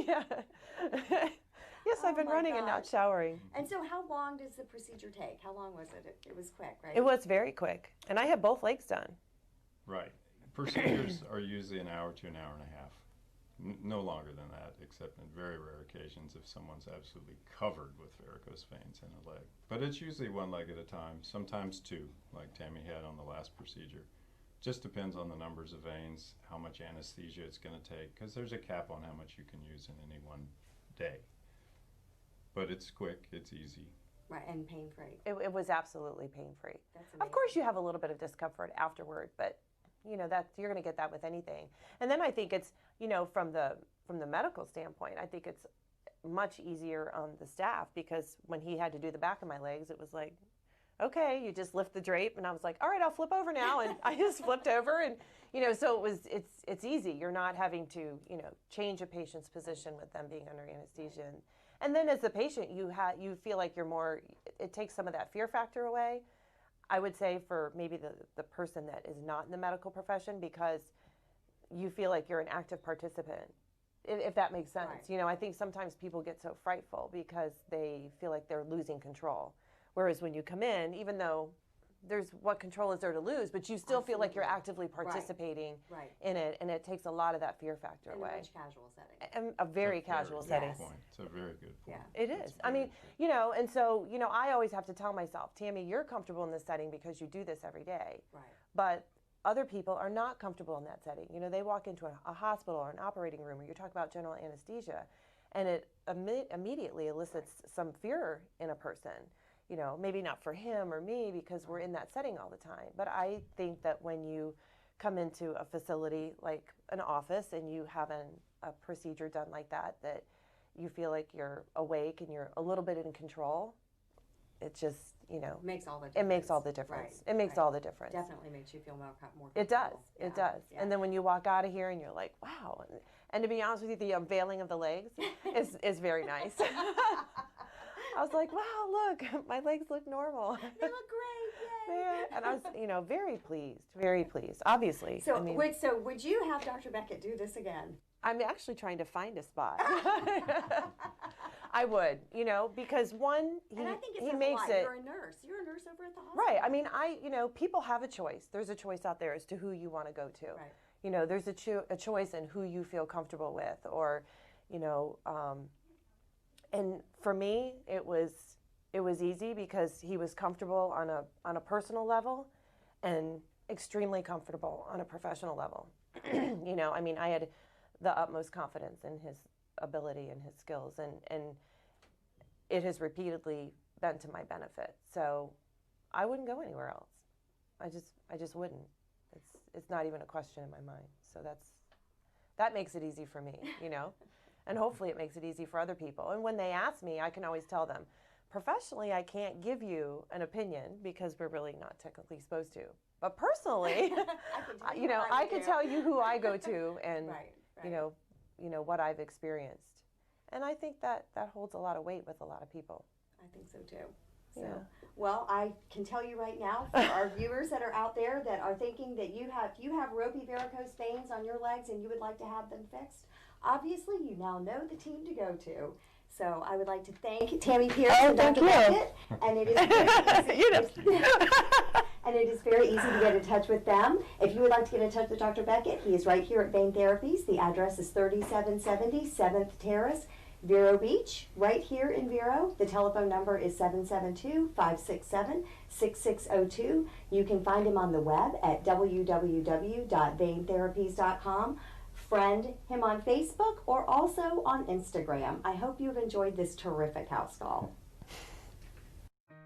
Yeah. Yes, I've been my running and not gosh. showering. And so how long does the procedure take? How long was it? It was quick, right? It was very quick. And I had both legs done. Right. Procedures are usually an hour to an hour and a half. No longer than that, except in very rare occasions if someone's absolutely covered with varicose veins in a leg. But it's usually one leg at a time, sometimes two, like Tammy had on the last procedure. Just depends on the numbers of veins, how much anesthesia it's going to take, because there's a cap on how much you can use in any one day. But it's quick, it's easy. Right, and pain-free. It was absolutely pain-free. That's amazing. Of course you have a little bit of discomfort afterward, but you know, that you're going to get that with anything. And then I think it's, you know, from the medical standpoint, I think it's much easier on the staff, because when he had to do the back of my legs, it was like, okay, you just lift the drape, and I was like, all right, I'll flip over now, and I just flipped over, and you know, so it's easy. You're not having to, you know, change a patient's position with them being under anesthesia, and then as the patient, you feel like you're more. It takes some of that fear factor away. I would say for maybe the person that is not in the medical profession, because you feel like you're an active participant, if that makes sense. Right. You know, I think sometimes people get so frightful because they feel like they're losing control. Whereas when you come in, even though there's what control is there to lose, but you still feel like you're actively participating in it, and it takes a lot of that fear factor away. In a much casual setting. And a very casual setting. Point. It's a very good point. Yeah. It is. I mean, you know, and so, you know, I always have to tell myself, Tammy, you're comfortable in this setting because you do this every day. Right. But other people are not comfortable in that setting. You know, they walk into a hospital or an operating room, or you talk about general anesthesia, and it immediately elicits some fear in a person. You know, maybe not for him or me, because we're in that setting all the time. But I think that when you come into a facility like an office and you have a procedure done like that you feel like you're awake and you're a little bit in control, it just, you know, Makes all the difference. it makes all the difference. Right, It makes right. all the difference. Definitely makes you feel more comfortable. It does. It Yeah, does. yeah. And then when you walk out of here and you're like, wow. And to be honest with you, the unveiling of the legs is very nice. I was like, wow, look, my legs look normal. They look great, yay! Yeah. And I was, you know, very pleased, obviously. So, I mean, so would you have Dr. Beckett do this again? I'm actually trying to find a spot. I would, you know, because one, And I think it he says makes a lot. it. You're a nurse. You're a nurse over at the hospital. Right. I mean, you know, people have a choice. There's a choice out there as to who you want to go to. Right. You know, there's a choice in who you feel comfortable with, or, you know, and for me, it was easy because he was comfortable on a personal level, and extremely comfortable on a professional level. You know, I mean, I had the utmost confidence in his ability and his skills, and it has repeatedly been to my benefit. So I wouldn't go anywhere else. I just wouldn't. It's not even a question in my mind. So that makes it easy for me, you know, and hopefully it makes it easy for other people. And when they ask me, I can always tell them, professionally, I can't give you an opinion because we're really not technically supposed to. But personally, you know, I could tell you who I go to and, you know, what I've experienced. And I think that holds a lot of weight with a lot of people. I think so too. So, Yeah. well, I can tell you right now, for our viewers that are out there that are thinking that you have ropey varicose veins on your legs and you would like to have them fixed, obviously you now know the team to go to. So I would like to thank Tammy Pierce and Dr. Beckett, and it is very easy. And it is very easy to get in touch with them. If you would like to get in touch with Dr. Beckett, he is right here at Vein Therapies. The address is 3770 7th Terrace, Vero Beach, right here in Vero. The telephone number is 772-567-6602. You can find him on the web at www.veintherapies.com. Friend him on Facebook or also on Instagram. I hope you've enjoyed this terrific house call.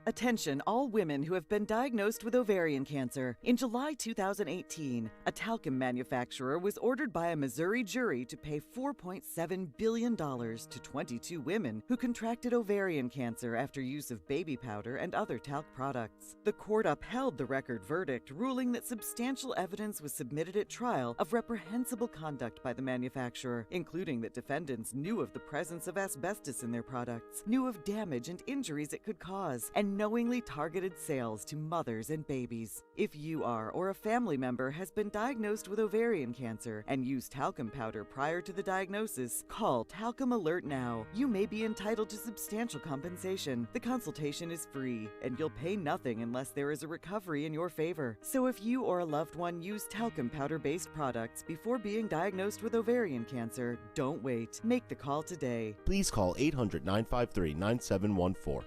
Attention all women who have been diagnosed with ovarian cancer. In July 2018, a talcum manufacturer was ordered by a Missouri jury to pay $4.7 billion to 22 women who contracted ovarian cancer after use of baby powder and other talc products. The court upheld the record verdict, ruling that substantial evidence was submitted at trial of reprehensible conduct by the manufacturer, including that defendants knew of the presence of asbestos in their products, knew of damage and injuries it could cause, and unknowingly targeted sales to mothers and babies. If you are or a family member has been diagnosed with ovarian cancer and used talcum powder prior to the diagnosis, call Talcum Alert now. You may be entitled to substantial compensation. The consultation is free, and you'll pay nothing unless there is a recovery in your favor. So if you or a loved one use talcum powder-based products before being diagnosed with ovarian cancer, don't wait. Make the call today. Please call 800-953-9714.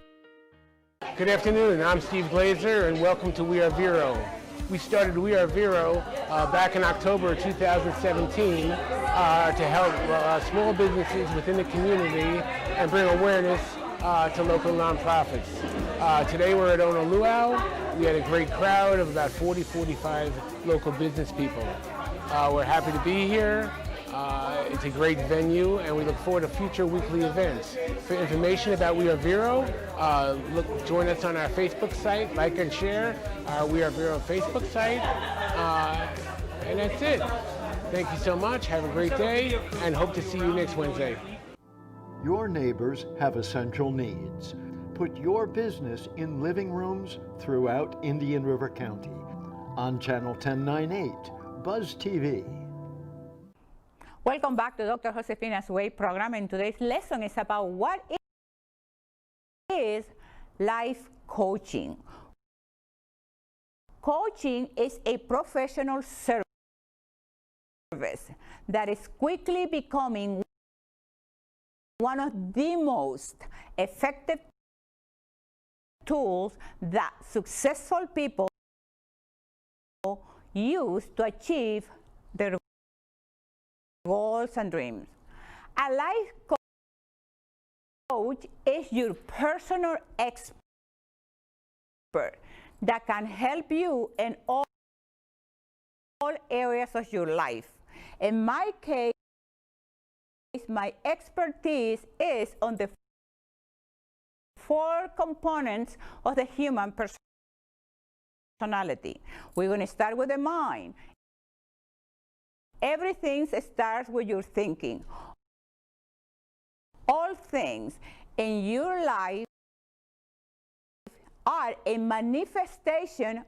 Good afternoon, I'm Steve Glazer, and welcome to We Are Vero. We started We Are Vero back in October 2017 to help small businesses within the community and bring awareness to local nonprofits. Today we're at Ona Luau. We had a great crowd of about 45 local business people. We're happy to be here. It's a great venue, and we look forward to future weekly events. For information about We Are Vero, join us on our Facebook site, like and share our We Are Vero Facebook site, and that's it. Thank you so much, have a great day, and hope to see you next Wednesday. Your neighbors have essential needs. Put your business in living rooms throughout Indian River County on Channel 1098 BuzzTV. Welcome back to Dr. Josefina's Way program, and today's lesson is about what is life coaching. Coaching is a professional service that is quickly becoming one of the most effective tools that successful people use to achieve their goals and dreams. A life coach is your personal expert that can help you in all areas of your life. In my case, my expertise is on the 4 components of the human personality. We're going to start with the mind. Everything starts with your thinking. All things in your life are a manifestation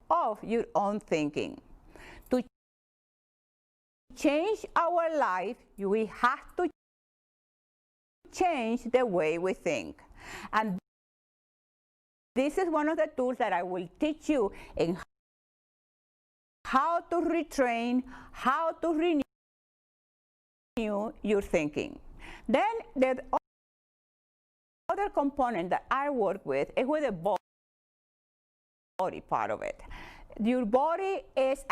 of your own thinking. To change our life, we have to change the way we think. And this is one of the tools that I will teach you in how to retrain, how to renew your thinking. Then the other component that I work with is with the body part of it. Your body is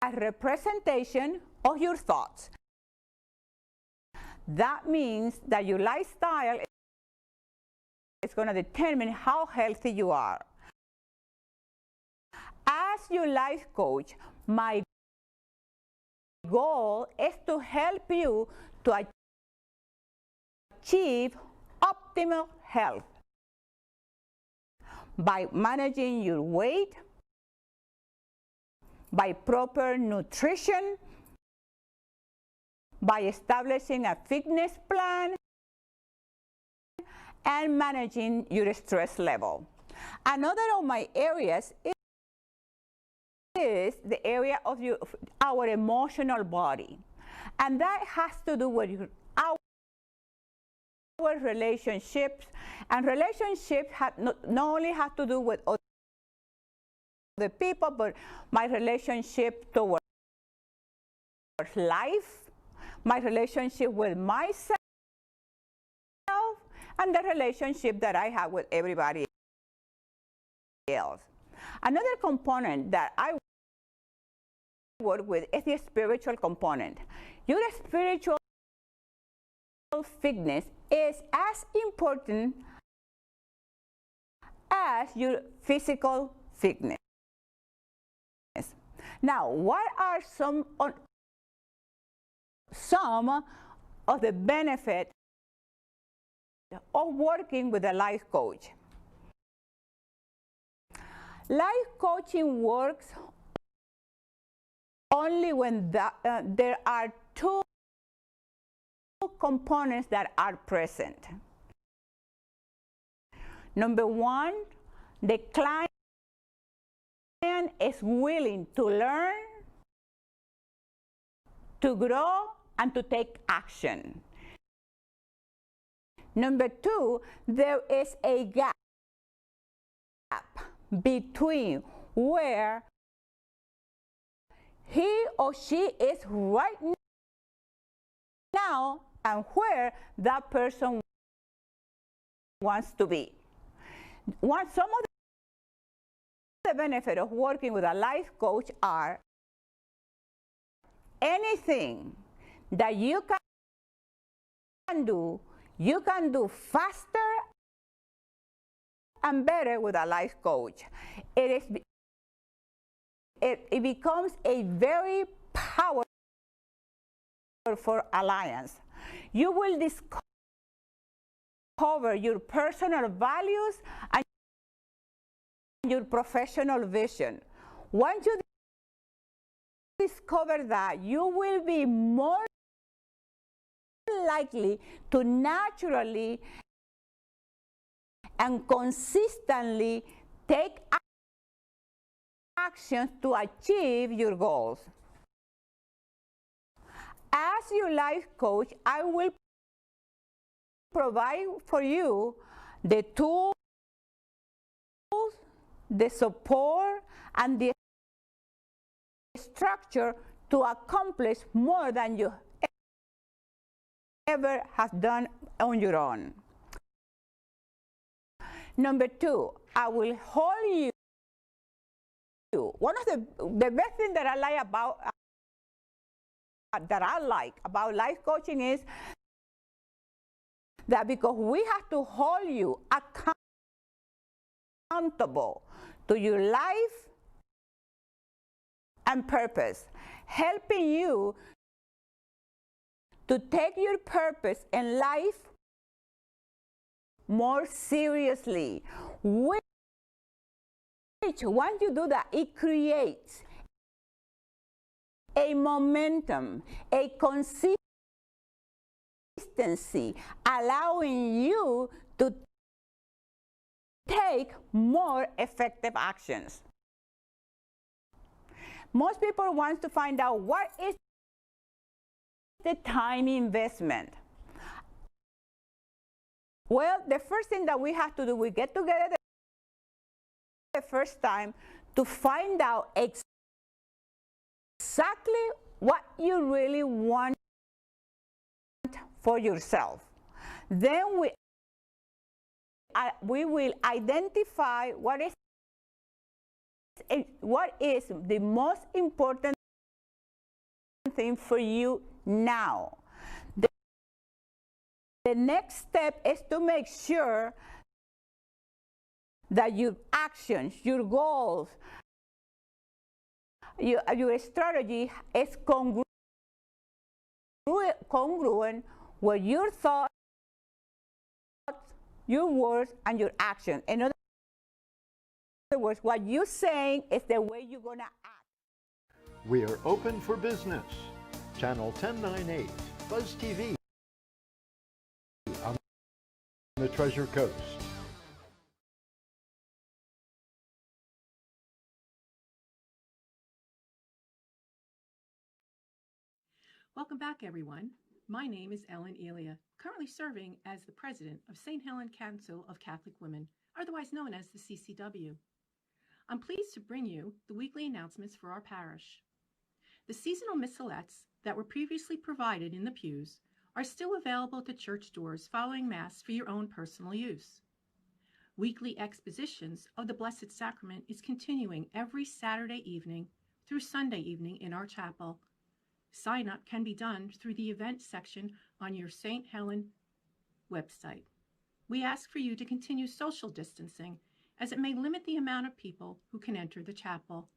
a representation of your thoughts. That means that your lifestyle is going to determine how healthy you are. As your life coach, my goal is to help you to achieve optimal health by managing your weight, by proper nutrition, by establishing a fitness plan, and managing your stress level. Another of my areas is the area of our emotional body, and that has to do with our relationships, and relationships not only have to do with other people, but my relationship towards life, my relationship with myself, and the relationship that I have with everybody else. Another component that I work with is the spiritual component. Your spiritual fitness is as important as your physical fitness. Now, what are some of the benefits of working with a life coach? Life coaching works only when there are 2 components that are present. Number one, the client is willing to learn, to grow, and to take action. Number two, there is a gap between where he or she is right now and where that person wants to be. Some of the benefits of working with a life coach are anything that you can do faster and better with a life coach. It becomes a very powerful alliance. You will discover your personal values and your professional vision. Once you discover that, you will be more likely to naturally and consistently take actions to achieve your goals. As your life coach, I will provide for you the tools, the support, and the structure to accomplish more than you ever have done on your own. Number two, I will hold you. One of the best thing that I like about life coaching is that because we have to hold you accountable to your life and purpose, helping you to take your purpose in life more seriously. Which, once you do that, it creates a momentum, a consistency, allowing you to take more effective actions. Most people want to find out what is the time investment. Well, the first thing that we have to do, we get together the first time to find out exactly what you really want for yourself. Then we will identify what is the most important thing for you now. The next step is to make sure that your actions, your goals, your strategy is congruent with your thoughts, your words, and your actions. In other words, what you're saying is the way you're going to act. We are open for business. Channel 1098 BuzzTV on the Treasure Coast. Welcome back, everyone. My name is Ellen Elia, currently serving as the president of St. Helen Council of Catholic Women, otherwise known as the CCW. I'm pleased to bring you the weekly announcements for our parish. The seasonal missalettes that were previously provided in the pews are still available at the church doors following Mass for your own personal use. Weekly expositions of the Blessed Sacrament is continuing every Saturday evening through Sunday evening in our chapel. Sign up can be done through the event section on your St. Helen website. We ask for you to continue social distancing as it may limit the amount of people who can enter the chapel.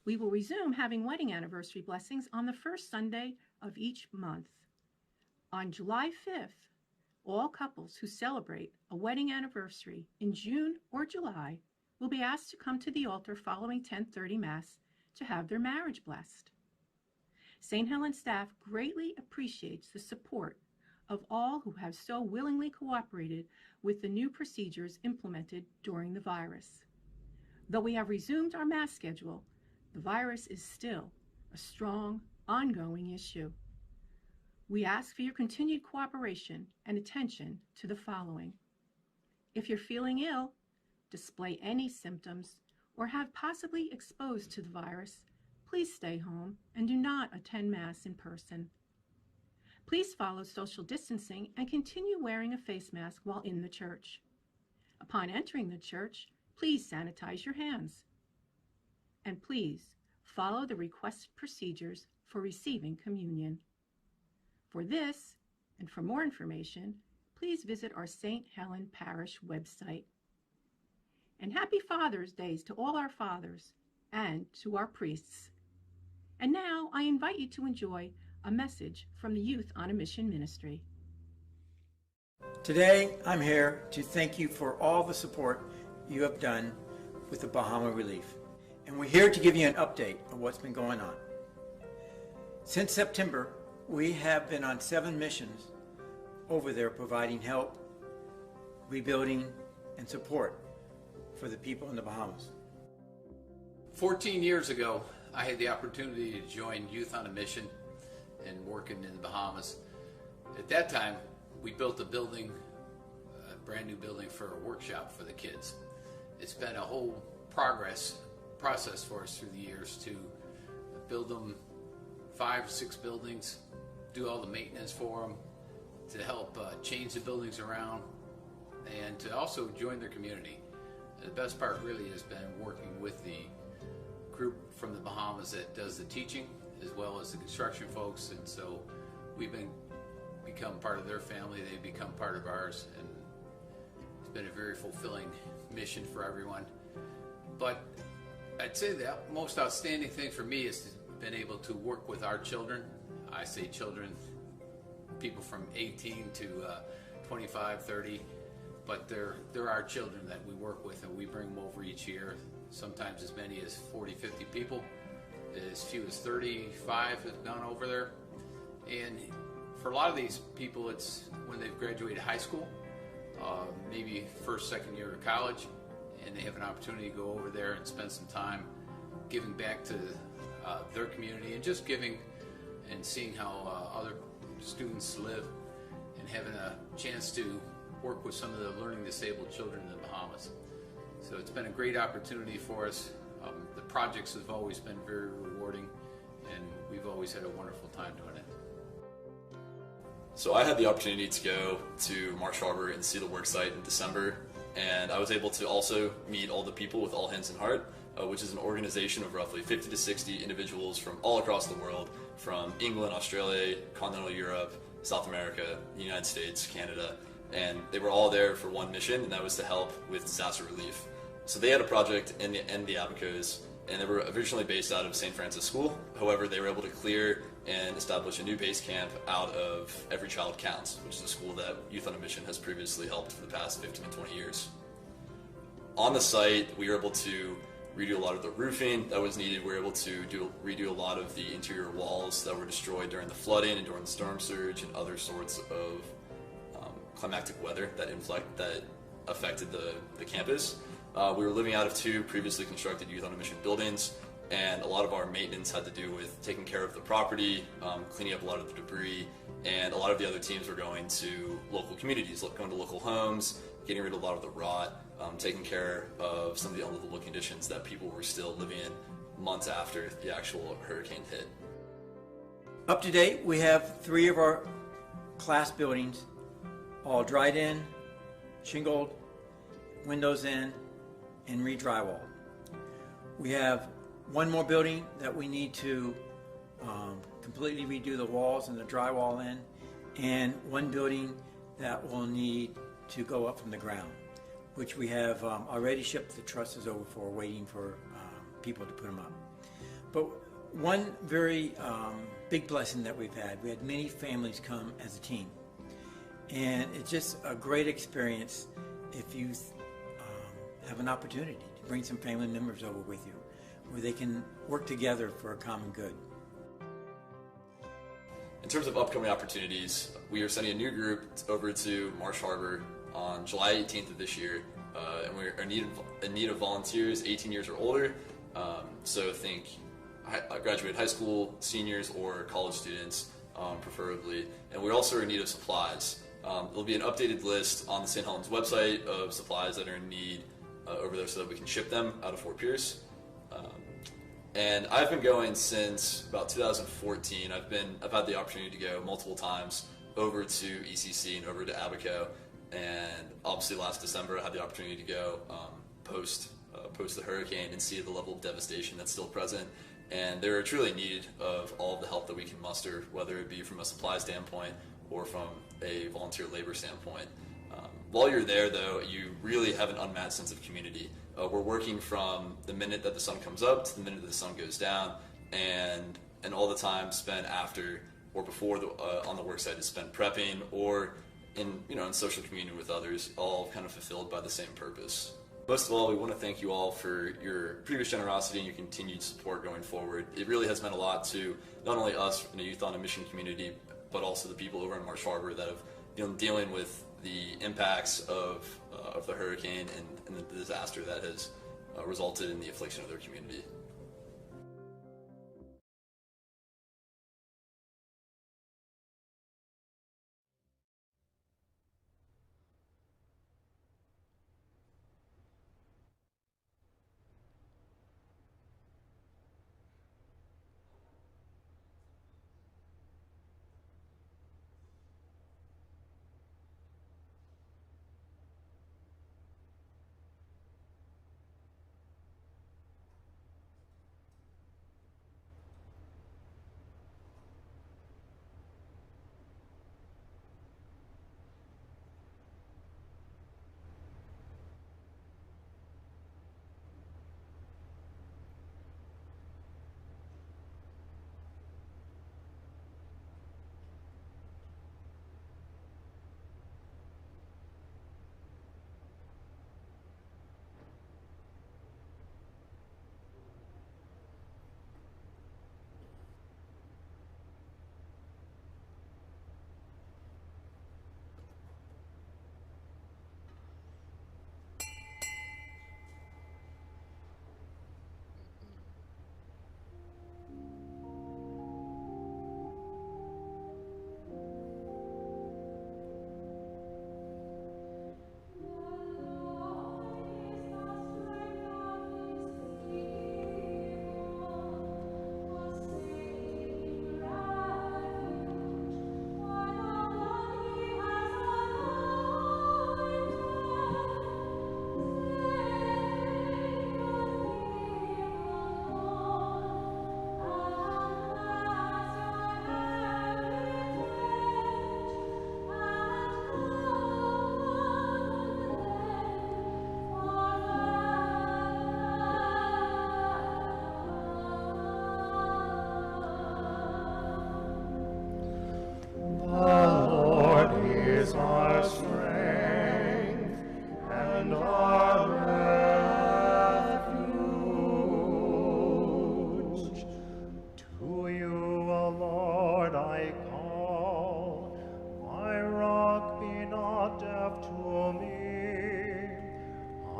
We will resume having wedding anniversary blessings on the first Sunday of each month. On July 5th, all couples who celebrate a wedding anniversary in June or July will be asked to come to the altar following 10:30 Mass to have their marriage blessed. St. Helen staff greatly appreciates the support of all who have so willingly cooperated with the new procedures implemented during the virus. Though we have resumed our mask schedule, the virus is still a strong, ongoing issue. We ask for your continued cooperation and attention to the following. If you're feeling ill, display any symptoms, or have possibly exposed to the virus, please stay home and do not attend Mass in person. Please follow social distancing and continue wearing a face mask while in the church. Upon entering the church, please sanitize your hands. And please follow the requested procedures for receiving communion. For this, and for more information, please visit our St. Helen Parish website. And happy Father's Days to all our fathers and to our priests. And now I invite you to enjoy a message from the Youth on a Mission Ministry. Today, I'm here to thank you for all the support you have done with the Bahama Relief. And we're here to give you an update of what's been going on. Since September, we have been on 7 missions over there providing help, rebuilding, and support for the people in the Bahamas. 14 years ago, I had the opportunity to join Youth on a Mission and working in the Bahamas. At that time, we built a building, a brand new building for a workshop for the kids. It's been a whole process for us through the years to build them 5, 6 buildings, do all the maintenance for them, to help change the buildings around, and to also join their community. The best part really has been working with the group from the Bahamas that does the teaching as well as the construction folks, and so we've become part of their family, they've become part of ours, and it's been a very fulfilling mission for everyone. But I'd say the most outstanding thing for me is to been able to work with our children. I say children, people from 18 to 25, 30, but they're our children that we work with, and we bring them over each year. Sometimes as many as 40, 50 people. As few as 35 have gone over there. And for a lot of these people, it's when they've graduated high school, maybe first, second year of college, and they have an opportunity to go over there and spend some time giving back to their community and just giving and seeing how other students live and having a chance to work with some of the learning disabled children in the Bahamas. So it's been a great opportunity for us. The projects have always been very rewarding, and we've always had a wonderful time doing it. So I had the opportunity to go to Marsh Harbor and see the work site in December, and I was able to also meet all the people with All Hands and Heart, which is an organization of roughly 50 to 60 individuals from all across the world, from England, Australia, continental Europe, South America, the United States, Canada, and they were all there for one mission, and that was to help with disaster relief. So they had a project in the Abacos, and they were originally based out of St. Francis School. However, they were able to clear and establish a new base camp out of Every Child Counts, which is a school that Youth on a Mission has previously helped for the past 15 to 20 years. On the site, we were able to redo a lot of the roofing that was needed. We were able to redo a lot of the interior walls that were destroyed during the flooding and during the storm surge and other sorts of climactic weather that affected the campus. We were living out of 2 previously constructed Youth on a Mission buildings, and a lot of our maintenance had to do with taking care of the property, cleaning up a lot of the debris, and a lot of the other teams were going to local communities, going to local homes, getting rid of a lot of the rot, taking care of some of the unlivable conditions that people were still living in months after the actual hurricane hit. Up to date, we have 3 of our class buildings all dried in, shingled, windows in, and re-drywalled. We have 1 more building that we need to completely redo the walls and the drywall in, and 1 building that will need to go up from the ground, which we have already shipped the trusses over for, waiting for people to put them up. But one very big blessing that we've had, we had many families come as a team, and it's just a great experience if you have an opportunity to bring some family members over with you, where they can work together for a common good. In terms of upcoming opportunities, we are sending a new group over to Marsh Harbor on July 18th of this year, and we're in need of volunteers 18 years or older. So think graduated high school seniors or college students, preferably. And we're also in need of supplies. There'll be an updated list on the St. Helens website of supplies that are in need over there so that we can ship them out of Fort Pierce. And I've been going since about 2014. I've had the opportunity to go multiple times over to ECC and over to Abaco. And obviously last December I had the opportunity to go post the hurricane and see the level of devastation that's still present. And they're truly in need of all of the help that we can muster, whether it be from a supply standpoint or from a volunteer labor standpoint. While you're there, though, you really have an unmatched sense of community. We're working from the minute that the sun comes up to the minute that the sun goes down, and all the time spent after or before on the work site is spent prepping or in social communion with others, all kind of fulfilled by the same purpose. Most of all, we want to thank you all for your previous generosity and your continued support going forward. It really has meant a lot to not only us in the Youth on a Mission community, but also the people over in Marsh Harbor that have been dealing with the impacts of the hurricane and the disaster that has resulted in the affliction of their community.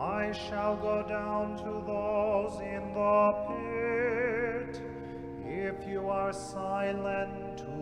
I shall go down to those in the pit. If you are silent to